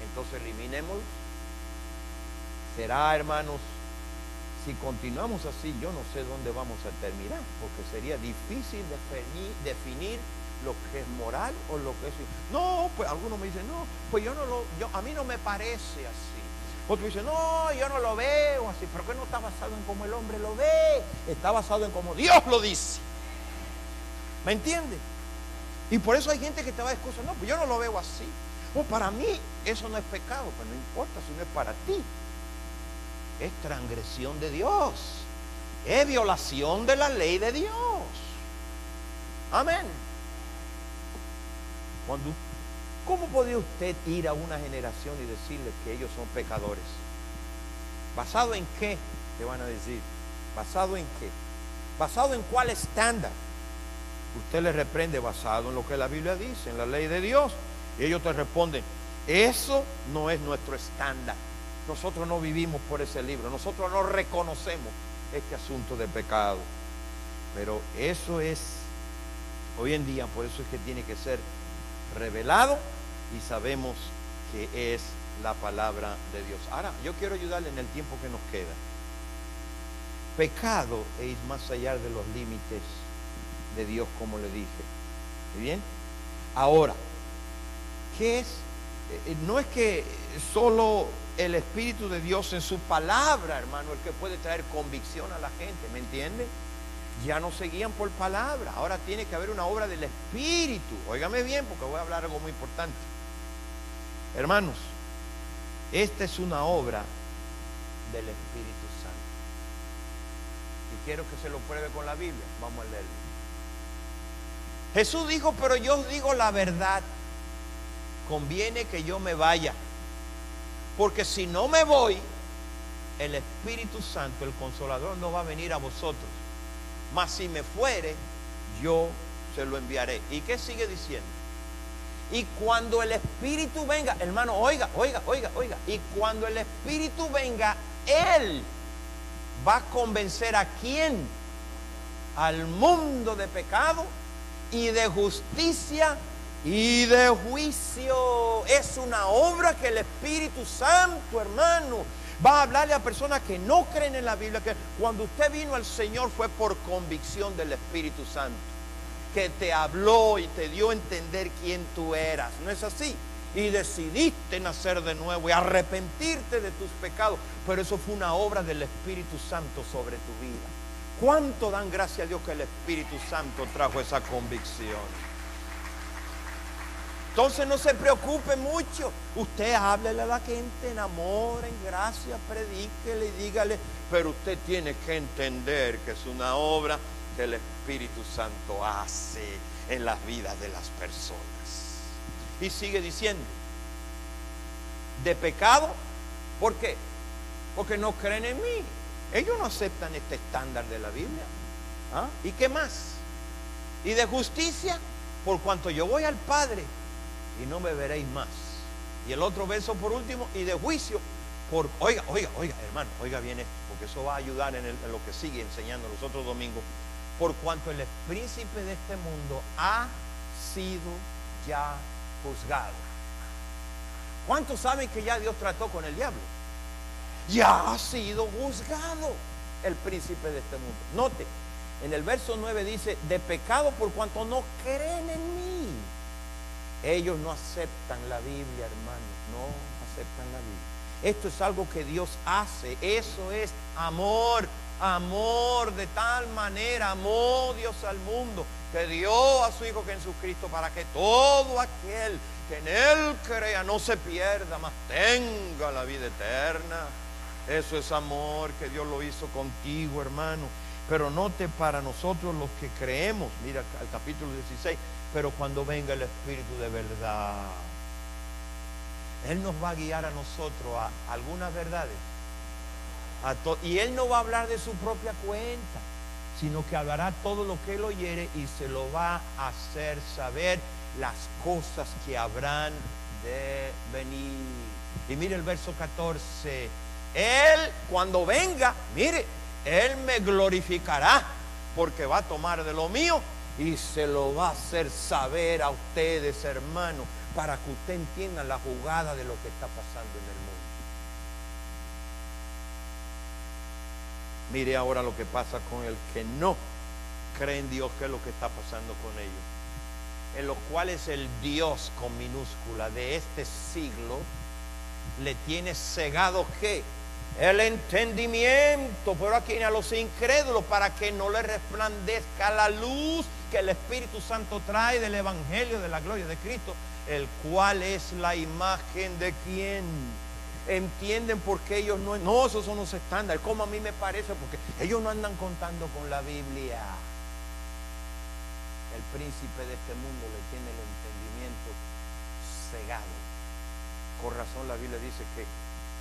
Speaker 1: Entonces eliminémoslos. Será, hermanos, si continuamos así, yo no sé dónde vamos a terminar, porque sería difícil definir lo que es moral o lo que es... No, pues algunos me dicen, no, pues a mí no me parece así. Otros dicen, no, yo no lo veo así. ¿Pero qué no está basado en cómo el hombre lo ve? Está basado en cómo Dios lo dice. ¿Me entiende? Y por eso hay gente que te va a excusar, no, pues yo no lo veo así. Oh, para mí eso no es pecado, pues no importa si no es para ti. Es transgresión de Dios. Es violación de la ley de Dios. Amén. ¿Cómo podría usted ir a una generación y decirle que ellos son pecadores? ¿Basado en qué? Te van a decir. ¿Basado en qué? ¿Basado en cuál estándar? Usted le reprende basado en lo que la Biblia dice, en la ley de Dios. Y ellos te responden, eso no es nuestro estándar. Nosotros no vivimos por ese libro. Nosotros no reconocemos este asunto de pecado. Pero eso es, hoy en día, por eso es que tiene que ser revelado y sabemos que es la palabra de Dios. Ahora, yo quiero ayudarle en el tiempo que nos queda. Pecado es más allá de los límites de Dios, como le dije. ¿Bien? Ahora, ¿qué es? No es que solo el Espíritu de Dios en su palabra, hermano, el que puede traer convicción a la gente, ¿me entiende? Ya no se guían por palabra, ahora tiene que haber una obra del Espíritu. Óigame bien, porque voy a hablar algo muy importante. Hermanos, esta es una obra del Espíritu Santo. Y quiero que se lo pruebe con la Biblia. Vamos a leerlo. Jesús dijo, pero yo os digo la verdad. Conviene que yo me vaya, porque si no me voy, el Espíritu Santo, el Consolador, no va a venir a vosotros. Mas si me fuere, yo se lo enviaré. ¿Y qué sigue diciendo? Y cuando el Espíritu venga, hermano, oiga. Y cuando el Espíritu venga, Él va a convencer ¿a quién? Al mundo de pecado y de justicia y de juicio. Es una obra que el Espíritu Santo, hermano, va a hablarle a personas que no creen en la Biblia, que cuando usted vino al Señor fue por convicción del Espíritu Santo, que te habló y te dio a entender quién tú eras. ¿No es así? Y decidiste nacer de nuevo y arrepentirte de tus pecados. Pero eso fue una obra del Espíritu Santo sobre tu vida. ¿Cuánto dan gracias a Dios que el Espíritu Santo trajo esa convicción? Entonces no se preocupe mucho. Usted háblele a la gente en amor, en gracia, predíquele y dígale. Pero usted tiene que entender que es una obra que el Espíritu Santo hace en las vidas de las personas. Y sigue diciendo, de pecado, ¿por qué? Porque no creen en mí. Ellos no aceptan este estándar de la Biblia. ¿Ah? ¿Y qué más? Y de justicia, por cuanto yo voy al Padre y no me veréis más. Y el otro verso por último, y de juicio, oiga, hermano, oiga bien esto, porque eso va a ayudar en lo que sigue enseñando los otros domingos. Por cuanto el príncipe de este mundo ha sido ya juzgado. ¿Cuántos saben que ya Dios trató con el diablo? Ya ha sido juzgado el príncipe de este mundo. Note, en el verso 9 dice, de pecado por cuanto no creen en mí. Ellos no aceptan la Biblia, hermanos, no aceptan la Biblia. Esto es algo que Dios hace, eso es amor, amor de tal manera, amó Dios al mundo, que dio a su Hijo Jesucristo para que todo aquel que en Él crea no se pierda, mas tenga la vida eterna. Eso es amor, que Dios lo hizo contigo, hermano. Pero note, para nosotros los que creemos, mira el capítulo 16, pero cuando venga el Espíritu de verdad, Él nos va a guiar a nosotros a algunas verdades. Y Él no va a hablar de su propia cuenta, sino que hablará todo lo que Él oyere y se lo va a hacer saber las cosas que habrán de venir. Y mire el verso 14. Él, cuando venga, mire, Él me glorificará, porque va a tomar de lo mío y se lo va a hacer saber a ustedes, hermanos, para que usted entienda la jugada de lo que está pasando en el mundo. Mire ahora lo que pasa con el que no cree en Dios, qué es lo que está pasando con ellos, en los cuales el Dios con minúscula de este siglo le tiene cegado ¿qué? El entendimiento, pero aquí a los incrédulos, para que no le resplandezca la luz que el Espíritu Santo trae del Evangelio de la gloria de Cristo, el cual es la imagen de quién. Entienden por qué ellos no, esos son los estándares, como a mí me parece, porque ellos no andan contando con la Biblia. El príncipe de este mundo le tiene el entendimiento cegado. Con razón la Biblia dice que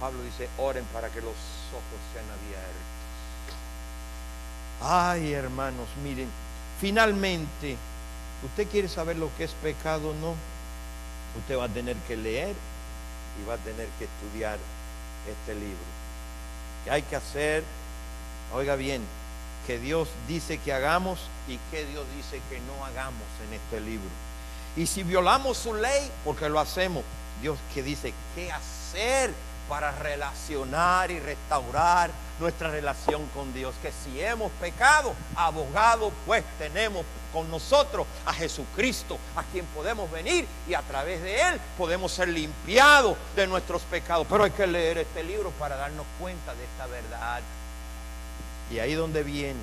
Speaker 1: Pablo dice, oren para que los ojos sean abiertos. Ay, hermanos, miren, finalmente, ¿usted quiere saber lo que es pecado o no? Usted va a tener que leer y va a tener que estudiar este libro. ¿Qué hay que hacer? Oiga bien, que Dios dice que hagamos y que Dios dice que no hagamos en este libro. Y si violamos su ley, porque lo hacemos, Dios que dice qué hacer para relacionar y restaurar nuestra relación con Dios. Que si hemos pecado, abogado pues tenemos con nosotros a Jesucristo, a quien podemos venir y a través de Él podemos ser limpiados de nuestros pecados. Pero hay que leer este libro para darnos cuenta de esta verdad. Y ahí donde viene,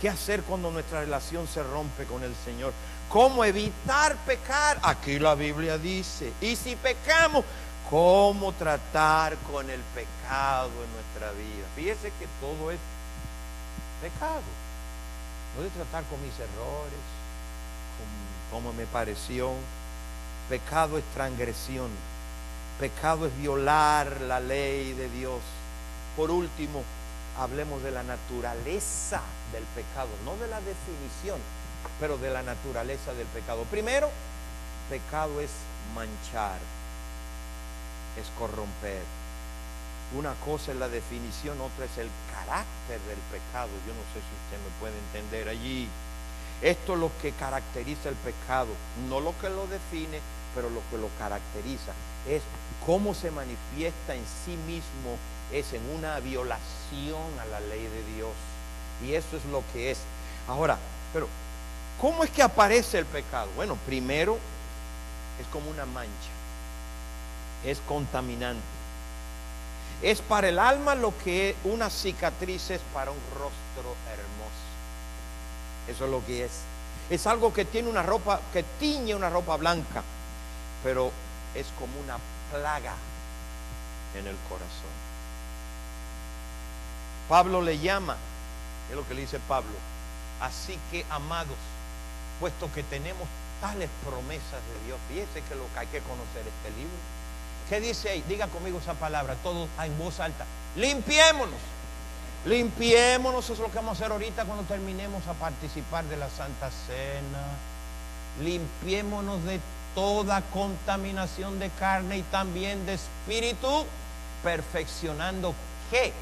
Speaker 1: ¿qué hacer cuando nuestra relación se rompe con el Señor? ¿Cómo evitar pecar? Aquí la Biblia dice. Y si pecamos, ¿cómo tratar con el pecado en nuestra vida? Fíjese que todo es pecado. No de tratar con mis errores, como me pareció. Pecado es transgresión. Pecado es violar la ley de Dios. Por último, hablemos de la naturaleza del pecado, no de la definición, pero de la naturaleza del pecado. Primero, pecado es manchar, es corromper. Una cosa es la definición, otra es el carácter del pecado. Yo no sé si usted me puede entender allí. Esto es lo que caracteriza el pecado, no lo que lo define, pero lo que lo caracteriza. Es cómo se manifiesta en sí mismo, es en una violación a la ley de Dios. Y eso es lo que es. Ahora, pero ¿cómo es que aparece el pecado? Bueno, primero es como una mancha, es contaminante. Es para el alma lo que una cicatriz es para un rostro hermoso. Eso es lo que es. Es algo que tiene una ropa, que tiñe una ropa blanca, pero es como una plaga en el corazón. Pablo le llama, es lo que le dice Pablo, así que amados, puesto que tenemos tales promesas de Dios, fíjese que lo que hay que conocer este libro. ¿Qué dice ahí? Diga conmigo esa palabra, todos en voz alta. Limpiémonos. Limpiémonos, eso es lo que vamos a hacer ahorita cuando terminemos a participar de la Santa Cena. Limpiémonos de toda contaminación de carne y también de espíritu, perfeccionando ¿qué?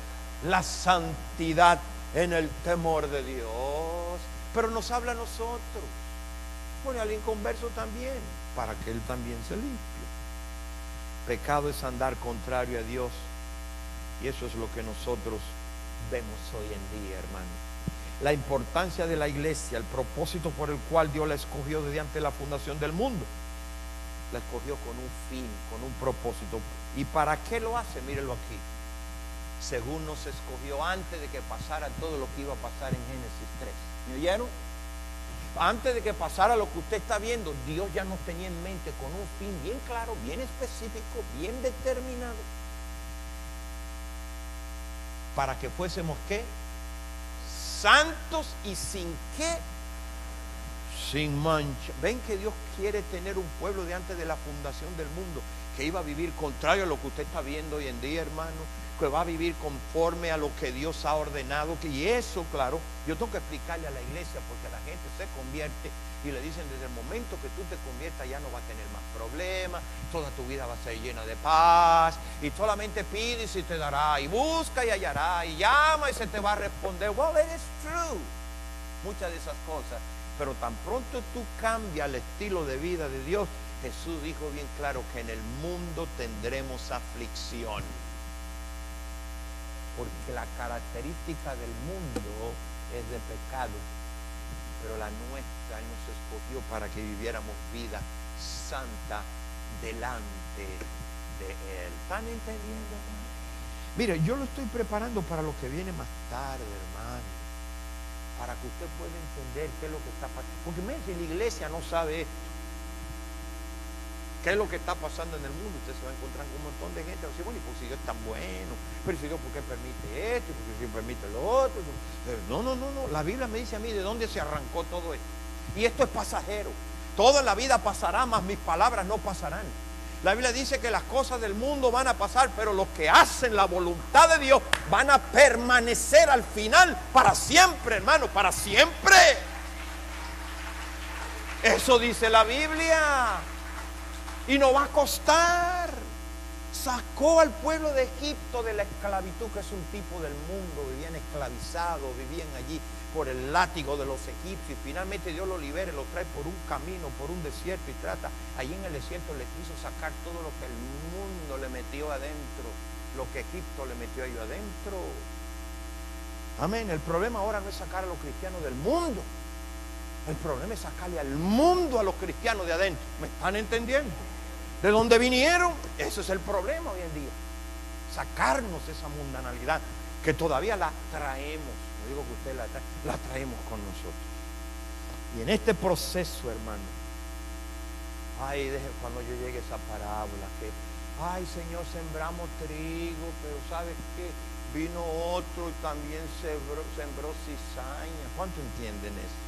Speaker 1: La santidad en el temor de Dios. Pero nos habla a nosotros, pone al inconverso también, para que él también se limpie. Pecado es andar contrario a Dios, y eso es lo que nosotros vemos hoy en día, hermano. La importancia de la iglesia, el propósito por el cual Dios la escogió desde antes de la fundación del mundo, la escogió con un fin, con un propósito. ¿Y para qué lo hace? Mírenlo aquí. Según nos escogió antes de que pasara todo lo que iba a pasar en Génesis 3. ¿Me oyeron? Antes de que pasara lo que usted está viendo, Dios ya nos tenía en mente con un fin bien claro, bien específico, bien determinado, para que fuésemos ¿qué? Santos y sin ¿qué? Sin mancha. Ven que Dios quiere tener un pueblo de antes de la fundación del mundo que iba a vivir contrario a lo que usted está viendo hoy en día, hermano, que va a vivir conforme a lo que Dios ha ordenado. Y eso, claro, yo tengo que explicarle a la iglesia, porque la gente se convierte y le dicen: desde el momento que tú te conviertas ya no va a tener más problemas, toda tu vida va a ser llena de paz, y solamente pide y se te dará, y busca y hallará, y llama y se te va a responder. Well, it is true, muchas de esas cosas, pero tan pronto tú cambias el estilo de vida de Dios, Jesús dijo bien claro que en el mundo tendremos aflicción, porque la característica del mundo es de pecado, pero la nuestra Él nos escogió para que viviéramos vida santa delante de Él. ¿Están entendiendo? Mire, yo lo estoy preparando para lo que viene más tarde, hermano, para que usted pueda entender qué es lo que está pasando. Porque mire, si la iglesia no sabe esto, qué es lo que está pasando en el mundo, usted se va a encontrar con un montón de gente. Va a decir: bueno, y pues si Dios es tan bueno, pero si Dios, ¿por qué permite esto? ¿Por qué permite lo otro? No. La Biblia me dice a mí de dónde se arrancó todo esto. Y esto es pasajero. Toda la vida pasará, mas mis palabras no pasarán. La Biblia dice que las cosas del mundo van a pasar, pero los que hacen la voluntad de Dios van a permanecer al final para siempre, hermano, para siempre. Eso dice la Biblia. Y no va a costar. Sacó al pueblo de Egipto de la esclavitud, que es un tipo del mundo. Vivían esclavizados, vivían allí por el látigo de los egipcios. Y finalmente Dios los libera, los trae por un camino, por un desierto, y trata, allí en el desierto les quiso sacar todo lo que el mundo le metió adentro, lo que Egipto le metió a ellos adentro. Amén. El problema ahora no es sacar a los cristianos del mundo. El problema es sacarle al mundo a los cristianos de adentro. ¿Me están entendiendo? ¿De dónde vinieron? Ese es el problema hoy en día. Sacarnos esa mundanalidad que todavía la traemos. No digo que usted la traemos con nosotros. Y en este proceso, hermano, cuando yo llegue a esa parábola que, ay, Señor, sembramos trigo, pero ¿sabes qué? Vino otro y también sembró cizaña. ¿Cuánto entienden eso?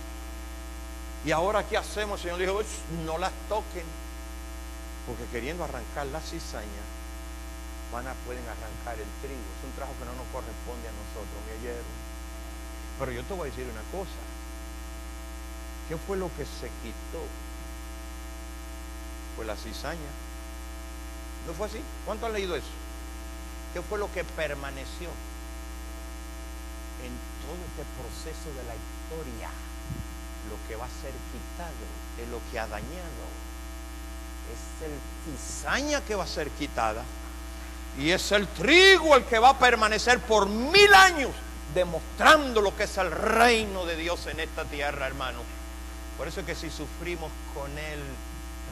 Speaker 1: Y ahora, ¿qué hacemos? El Señor dijo: no las toquen, porque queriendo arrancar la cizaña, pueden arrancar el trigo. Es un trabajo que no nos corresponde a nosotros, ¿me oyeron? Pero yo te voy a decir una cosa. ¿Qué fue lo que se quitó? Fue la cizaña. ¿No fue así? ¿Cuánto han leído eso? ¿Qué fue lo que permaneció en todo este proceso de la historia? Lo que va a ser quitado es lo que ha dañado. Es el cizaña que va a ser quitada, y es el trigo el que va a permanecer por 1000 años, demostrando lo que es el reino de Dios en esta tierra, hermano. Por eso es que si sufrimos con Él,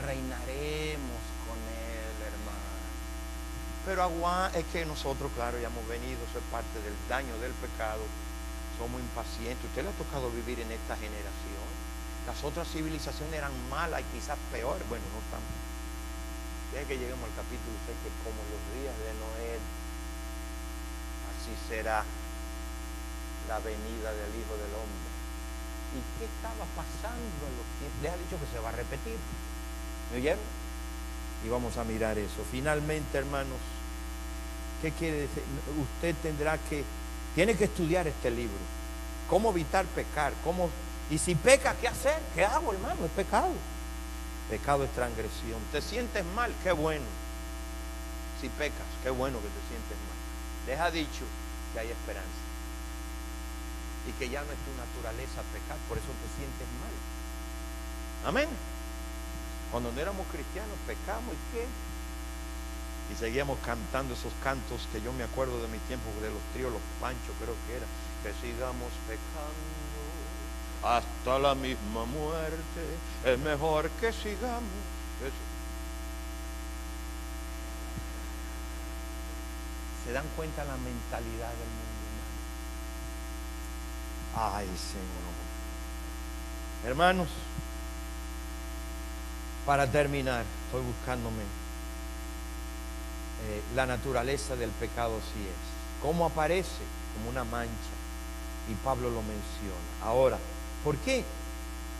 Speaker 1: reinaremos con Él, hermano. Pero es que nosotros, claro, ya hemos venido, eso es parte del daño del pecado. Somos impacientes. ¿Usted le ha tocado vivir en esta generación? Las otras civilizaciones eran malas y quizás peores. Bueno, no tanto. Deje que lleguemos al capítulo 6, que como los días de Noé, así será la venida del Hijo del Hombre. ¿Y qué estaba pasando en los tiempos? Les ha dicho que se va a repetir. ¿Me oyeron? Y vamos a mirar eso. Finalmente, hermanos, ¿qué quiere decir? Usted tiene que estudiar este libro. ¿Cómo evitar pecar? Y si peca, ¿qué hacer? ¿Qué hago, hermano? Es pecado. Pecado es transgresión. ¿Te sientes mal? Qué bueno. Si pecas, qué bueno que te sientes mal. Les ha dicho que hay esperanza. Y que ya no es tu naturaleza pecar, por eso te sientes mal. Amén. Cuando no éramos cristianos, pecamos, ¿y qué? Y seguíamos cantando esos cantos que yo me acuerdo de mis tiempos, de los tríos, los Panchos, creo que era, que sigamos pecando hasta la misma muerte, es mejor que sigamos. Eso. ¿Se dan cuenta la mentalidad del mundo, hermano? Ay, Señor. Hermanos, para terminar, estoy buscándome la naturaleza del pecado, sí es. ¿Cómo aparece? Como una mancha. Y Pablo lo menciona. Ahora, ¿por qué?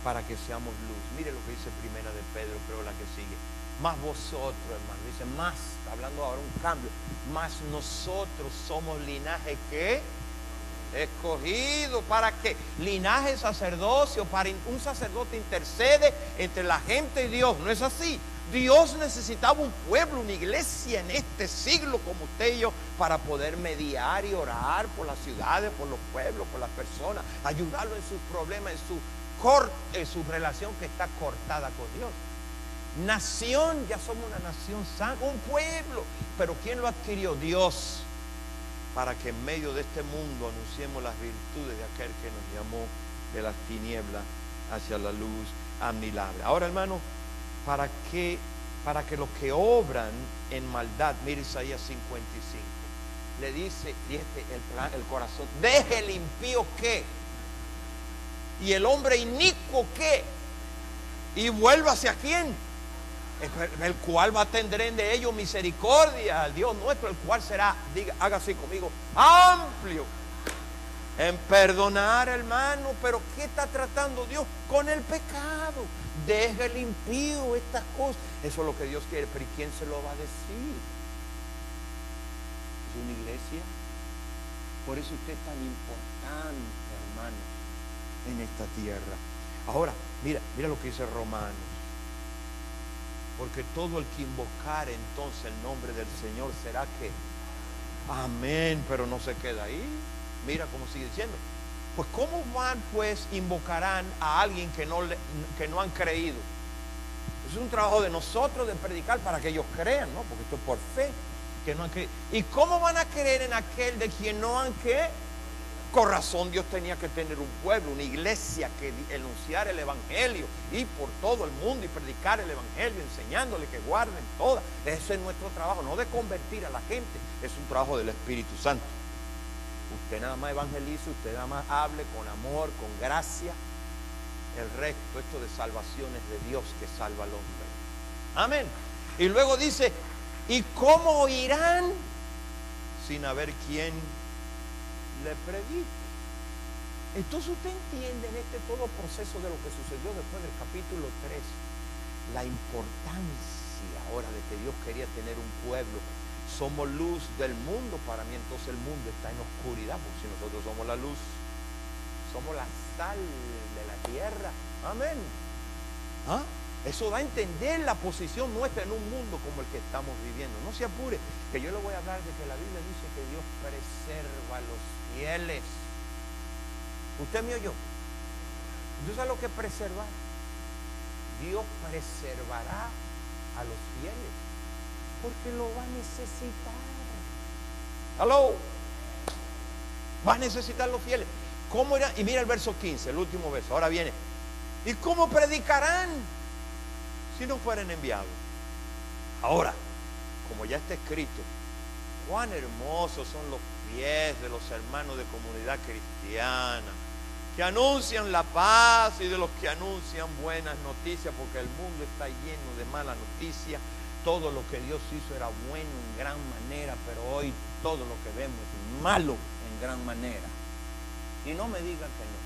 Speaker 1: Para que seamos luz. Mire lo que dice Primera de Pedro, creo la que sigue. Más vosotros, hermano, dice más, está hablando ahora un cambio, más nosotros somos linaje que escogido. ¿Para qué? Linaje sacerdocio, para un sacerdote intercede entre la gente y Dios, ¿no es así? Dios necesitaba un pueblo, una iglesia en este siglo como usted y yo, para poder mediar y orar por las ciudades, por los pueblos, por las personas, ayudarlos en sus problemas, en su relación que está cortada con Dios. Nación, ya somos una nación santa, un pueblo, pero ¿quién lo adquirió? Dios, para que en medio de este mundo anunciemos las virtudes de aquel que nos llamó de las tinieblas hacia la luz admirable. Ahora, hermano, para que los que obran en maldad, mire Isaías 55, le dice, el corazón, deje el impío que, y el hombre inicuo que, y vuelva hacia quién, el cual va a tener de ellos misericordia, al Dios nuestro, el cual será, diga, haga así conmigo, amplio en perdonar, hermano. Pero ¿qué está tratando Dios? Con el pecado. Deje el impío estas cosas. Eso es lo que Dios quiere. Pero ¿y quién se lo va a decir? ¿Es una iglesia? Por eso usted es tan importante, hermano, en esta tierra. Ahora, mira lo que dice Romanos. Porque todo el que invocar entonces el nombre del Señor será que amén, pero no se queda ahí. Mira cómo sigue diciendo. Pues ¿cómo van pues invocarán a alguien que no han creído? Es un trabajo de nosotros de predicar para que ellos crean, ¿no? Porque esto es por fe, que no han creído. ¿Y cómo van a creer en aquel de quien no han qué? Con razón Dios tenía que tener un pueblo, una iglesia que enunciara el evangelio, y por todo el mundo y predicar el evangelio, enseñándole que guarden todas. Ese es nuestro trabajo, no de convertir a la gente, es un trabajo del Espíritu Santo. Usted nada más evangelice, usted nada más hable con amor, con gracia. El resto, esto de salvación es de Dios que salva al hombre. Amén. Y luego dice, ¿y cómo oirán sin haber quien le predique? Entonces usted entiende en este todo proceso de lo que sucedió después del capítulo 3, la importancia ahora de que Dios quería tener un pueblo. Somos luz del mundo. Para mí entonces el mundo está en oscuridad, porque si nosotros somos la luz, somos la sal de la tierra. Amén. ¿Ah? Eso da a entender la posición nuestra en un mundo como el que estamos viviendo. No se apure, que yo le voy a hablar de que la Biblia dice que Dios preserva a los fieles. ¿Usted me oyó? ¿Usted sabe lo que es preservar? Dios preservará a los fieles, porque lo va a necesitar. ¿Aló? Va a necesitar los fieles. ¿Cómo irán? Y mira el verso 15, el último verso. Ahora viene. ¿Y cómo predicarán si no fueren enviados? Ahora, como ya está escrito, cuán hermosos son los pies de los hermanos de comunidad cristiana, que anuncian la paz, y de los que anuncian buenas noticias, porque el mundo está lleno de malas noticias. Todo lo que Dios hizo era bueno en gran manera, pero hoy todo lo que vemos es malo en gran manera. Y no me digan que no,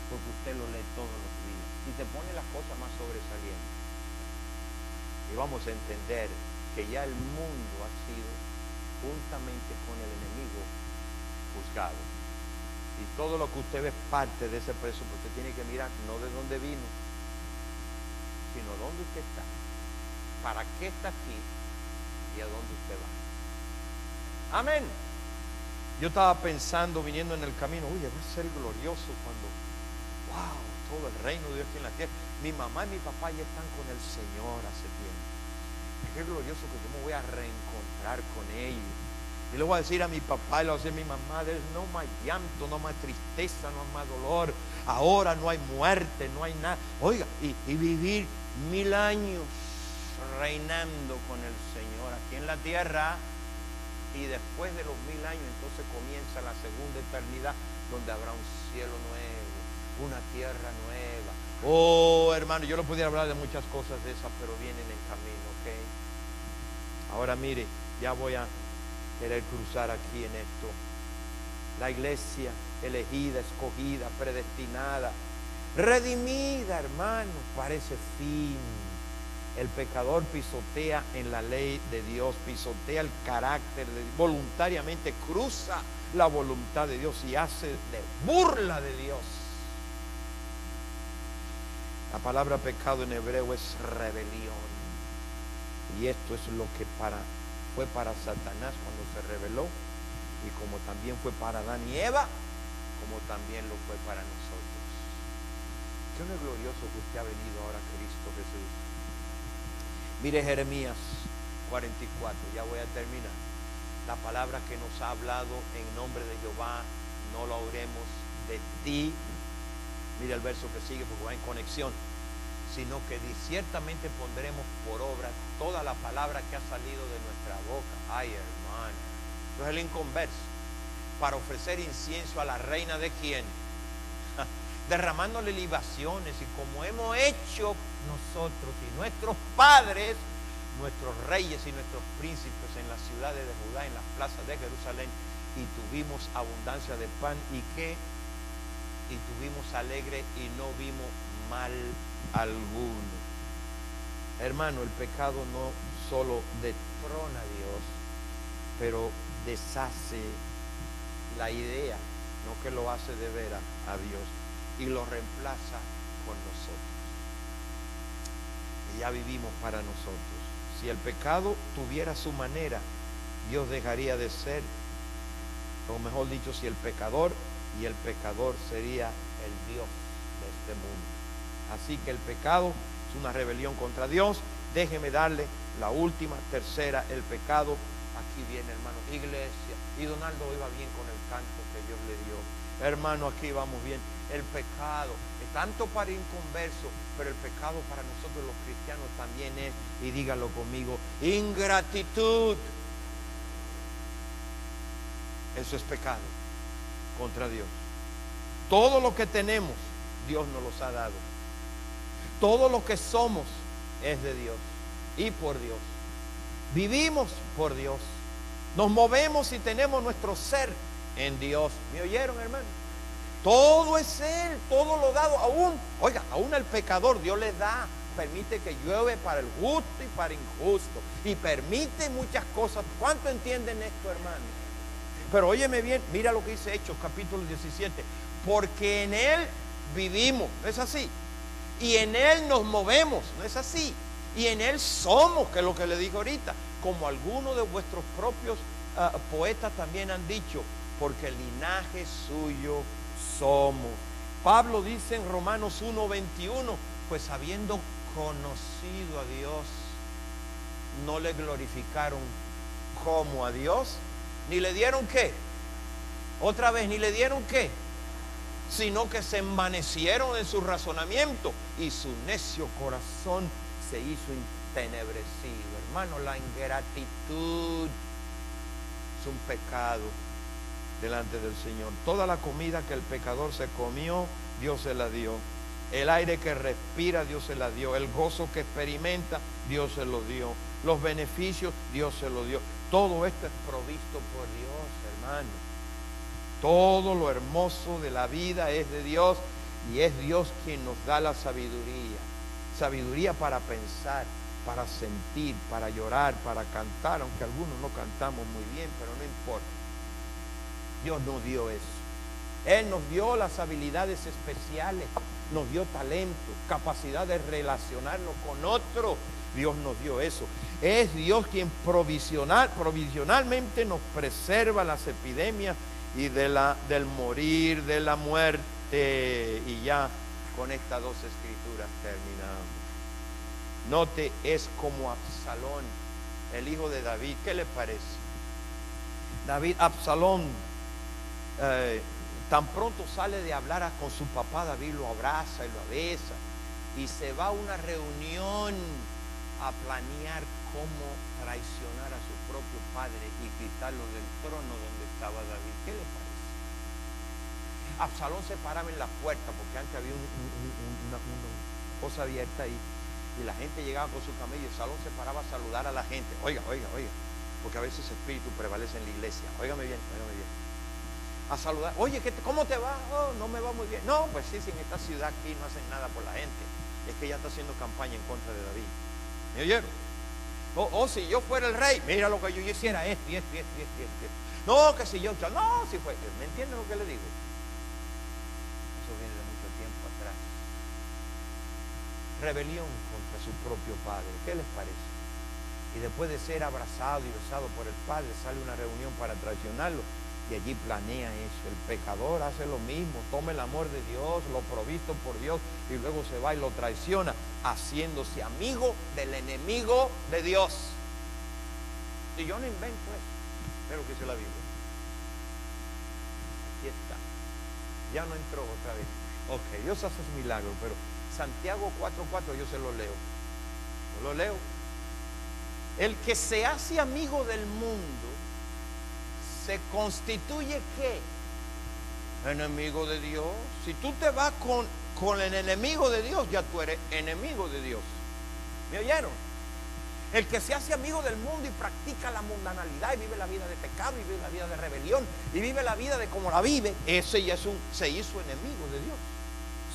Speaker 1: porque usted lo lee todos los días y te pone las cosas más sobresalientes. Y vamos a entender que ya el mundo ha sido, juntamente con el enemigo, juzgado. Y todo lo que usted ve es parte de ese preso, porque usted tiene que mirar no de dónde vino, sino dónde usted está, para qué está aquí y a dónde usted va. Amén. Yo estaba pensando, viniendo en el camino, oye, va a ser glorioso cuando, wow, todo el reino de Dios aquí en la tierra. Mi mamá y mi papá ya están con el Señor hace tiempo. Qué glorioso que yo me voy a reencontrar con ellos. Y le voy a decir a mi papá, y le voy a decir a mi mamá, no más llanto, no más tristeza, no más dolor. Ahora no hay muerte, no hay nada. Oiga, y vivir 1000 años reinando con el Señor aquí en la tierra. Y después de los 1000 años entonces comienza la segunda eternidad, donde habrá un cielo nuevo, una tierra nueva. Oh, hermano, yo no pudiera hablar de muchas cosas de esas, pero vienen en camino, ¿ok? Ahora mire, ya voy a querer cruzar aquí en esto. La iglesia elegida, escogida, predestinada, redimida, hermano, para ese fin. El pecador pisotea en la ley de Dios, pisotea el carácter de Dios, voluntariamente cruza la voluntad de Dios y hace de burla de Dios. La palabra pecado en hebreo es rebelión. Y esto es lo que fue para Satanás cuando se rebeló, y como también fue para Adán y Eva, como también lo fue para nosotros. ¿Qué no es glorioso que usted ha venido ahora a Cristo Jesús? Mire Jeremías 44, ya voy a terminar. La palabra que nos ha hablado en nombre de Jehová, no lo oiremos de ti. Mire el verso que sigue porque va en conexión. Sino que ciertamente pondremos por obra toda la palabra que ha salido de nuestra boca. Ay, hermano. Entonces el inconverso, para ofrecer incienso a la reina de quién, derramándole libaciones, y como hemos hecho nosotros y nuestros padres, nuestros reyes y nuestros príncipes en las ciudades de Judá, en las plazas de Jerusalén, y tuvimos abundancia de pan y tuvimos alegre y no vimos mal alguno. Hermano, el pecado no solo destrona a Dios, pero deshace la idea, no que lo hace de veras a Dios, y lo reemplaza con nosotros. Y ya vivimos para nosotros. Si el pecado tuviera su manera, Dios dejaría de ser, o mejor dicho, si el pecador sería el Dios de este mundo. Así que el pecado es una rebelión contra Dios. Déjeme darle la última, tercera, el pecado. Aquí viene, hermano, iglesia. Y Donaldo iba bien con el canto que Dios le dio. Hermano, aquí vamos bien. El pecado es tanto para inconversos, pero el pecado para nosotros los cristianos también es, y dígalo conmigo, ingratitud. Eso es pecado contra Dios. Todo lo que tenemos, Dios nos los ha dado. Todo lo que somos es de Dios y por Dios. Vivimos por Dios. Nos movemos y tenemos nuestro ser en Dios. ¿Me oyeron, hermano? Todo es Él, todo lo dado. Aún al pecador Dios le da. Permite que llueve para el justo y para el injusto. Y permite muchas cosas. ¿Cuánto entienden esto, hermano? Pero óyeme bien, mira lo que dice Hechos capítulo 17. Porque en Él vivimos, ¿no es así? Y en Él nos movemos, ¿no es así? Y en Él somos, que es lo que le digo ahorita, como algunos de vuestros propios poetas también han dicho, porque el linaje suyo somos. Pablo dice en Romanos 1:21, pues habiendo conocido a Dios, no le glorificaron como a Dios, ni le dieron ¿qué? Otra vez, ni le dieron ¿qué? Sino que se envanecieron en su razonamiento y su necio corazón se hizo entenebrecido. Hermano, la ingratitud es un pecado delante del Señor. Toda la comida que el pecador se comió, Dios se la dio. El aire que respira, Dios se la dio. El gozo que experimenta, Dios se lo dio. Los beneficios, Dios se lo dio. Todo esto es provisto por Dios, hermano. Todo lo hermoso de la vida es de Dios, y es Dios quien nos da la sabiduría. Sabiduría para pensar, para sentir, para llorar, para cantar, aunque algunos no cantamos muy bien, pero no importa. Dios nos dio eso. Él nos dio las habilidades especiales, nos dio talento, capacidad de relacionarnos con otros. Dios nos dio eso. Es Dios quien provisionalmente nos preserva las epidemias y del morir, de la muerte. Y ya con estas dos escrituras terminamos. Note, es como Absalón, el hijo de David. ¿Qué le parece? Absalón, tan pronto sale de hablar con su papá, David lo abraza y lo besa, y se va a una reunión a planear cómo traicionar a su propio padre y quitarlo del trono donde estaba David. ¿Qué le parece? Absalón se paraba en la puerta, porque antes había una cosa abierta ahí, y la gente llegaba con su camello, y Absalón se paraba a saludar a la gente. Oiga, porque a veces espíritu prevalece en la iglesia. Óigame bien. A saludar. Oye, ¿cómo te va? Oh, no me va muy bien. No, pues sí, en esta ciudad aquí no hacen nada por la gente. Es que ella está haciendo campaña en contra de David. ¿Me oyeron? Si yo fuera el rey, mira lo que yo hiciera, esto. No, que si yo, no, si fue, ¿me entienden lo que le digo? Eso viene de mucho tiempo atrás. Rebelión contra su propio padre, ¿qué les parece? Y después de ser abrazado y besado por el padre, sale una reunión para traicionarlo. Y allí planea eso. El pecador hace lo mismo, toma el amor de Dios, lo provisto por Dios, y luego se va y lo traiciona, haciéndose amigo del enemigo de Dios. Y yo no invento eso, es lo que dice la Biblia. Aquí está. Ya no entró otra vez. Ok, Dios hace milagros, pero Santiago 4:4 yo se lo leo. Yo lo leo. El que se hace amigo del mundo se constituye ¿qué? Enemigo de Dios. Si tú te vas con el enemigo de Dios, ya tú eres enemigo de Dios. ¿Me oyeron? El que se hace amigo del mundo y practica la mundanalidad y vive la vida de pecado y vive la vida de rebelión y vive la vida de como la vive, ese ya se hizo enemigo de Dios.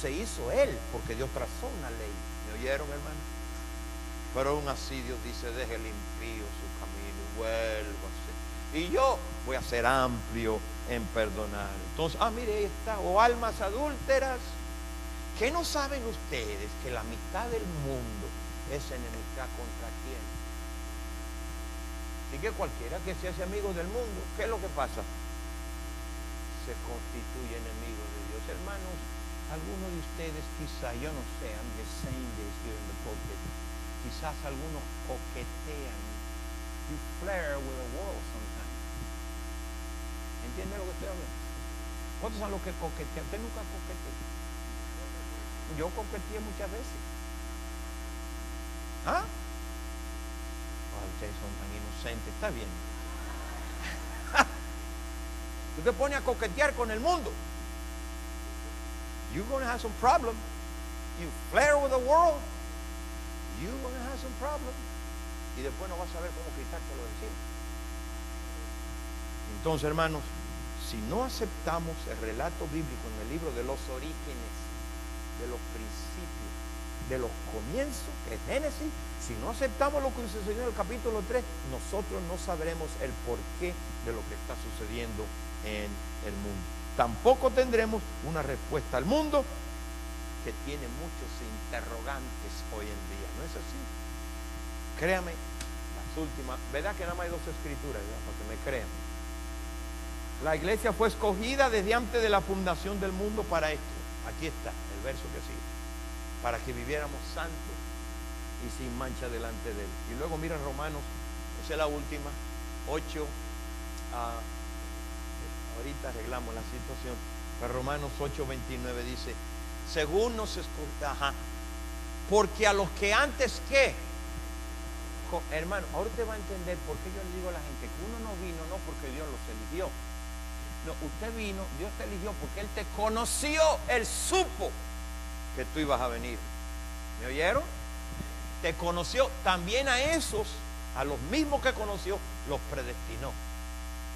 Speaker 1: Se hizo él porque Dios trazó una ley. ¿Me oyeron, hermano? Pero aún así Dios dice, deje el impío su camino y vuélvase. Y yo voy a ser amplio en perdonar. Entonces, mire, ahí está. O almas adúlteras. ¿Qué no saben ustedes? Que la mitad del mundo es enemistad contra quién. Así que cualquiera que se hace amigo del mundo, ¿qué es lo que pasa? Se constituye enemigo de Dios. Hermanos, algunos de ustedes quizá, yo no sé, I'm just saying this here in the pulpit, quizás algunos coquetean. You flare with the world sometimes. ¿Entiende lo que estoy hablando? ¿Cuántos son los que coquetean? Usted nunca coqueteó. Yo coqueteé muchas veces. Ustedes son tan inocentes, está bien. Tú te pones a coquetear con el mundo. You're going to have some problem. You flare with the world. You're going to have some problem. Y después no vas a saber cómo quitártelo de encima. Entonces, hermanos, si no aceptamos el relato bíblico en el libro de los orígenes, de los principios, de los comienzos, que es Génesis, si no aceptamos lo que sucedió en el capítulo 3, nosotros no sabremos el porqué de lo que está sucediendo en el mundo. Tampoco tendremos una respuesta al mundo que tiene muchos interrogantes hoy en día. ¿No es así? Créame, las últimas, ¿verdad que nada más hay 2 escrituras, ¿verdad? Para que me crean? La iglesia fue escogida desde antes de la fundación del mundo para esto. Aquí está el verso que sigue. Para que viviéramos santos y sin mancha delante de él. Y luego mira Romanos, esa es la última, 8, ahorita arreglamos la situación, pero Romanos 8:29 dice, según nos escogió, porque a los que antes que, hermano, ahora usted va a entender por qué yo le digo a la gente que uno no vino no porque Dios los eligió. No, usted vino, Dios te eligió porque Él te conoció, Él supo que tú ibas a venir. ¿Me oyeron? Te conoció. También a esos, a los mismos que conoció, los predestinó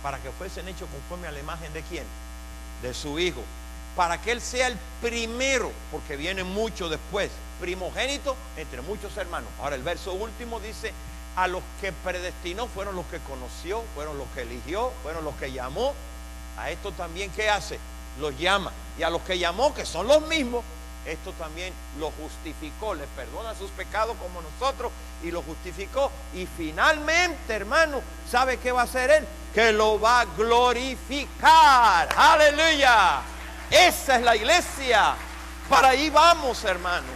Speaker 1: para que fuesen hechos conforme a la imagen de ¿quién? De su Hijo, para que Él sea el primero, porque viene mucho después, primogénito entre muchos hermanos. Ahora el verso último dice, a los que predestinó fueron los que conoció, fueron los que eligió, fueron los que llamó. A esto también, ¿qué hace? Los llama. Y a los que llamó, que son los mismos, esto también lo justificó, les perdona sus pecados como nosotros y lo justificó. Y finalmente, hermano, ¿sabe qué va a hacer Él? Que lo va a glorificar. ¡Aleluya! Esa es la iglesia. Para ahí vamos, hermano.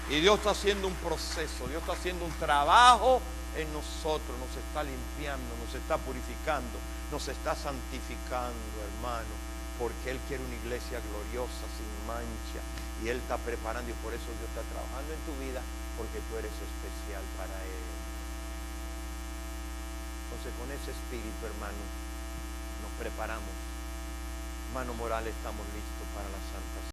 Speaker 1: Y Dios está haciendo un proceso, Dios está haciendo un trabajo en nosotros, nos está limpiando, nos está purificando, nos está santificando, hermano, porque Él quiere una iglesia gloriosa, sin mancha, y Él está preparando, y por eso Dios está trabajando en tu vida, porque tú eres especial para Él. Entonces, con ese espíritu, hermano, nos preparamos. Hermano Morales, estamos listos para la Santa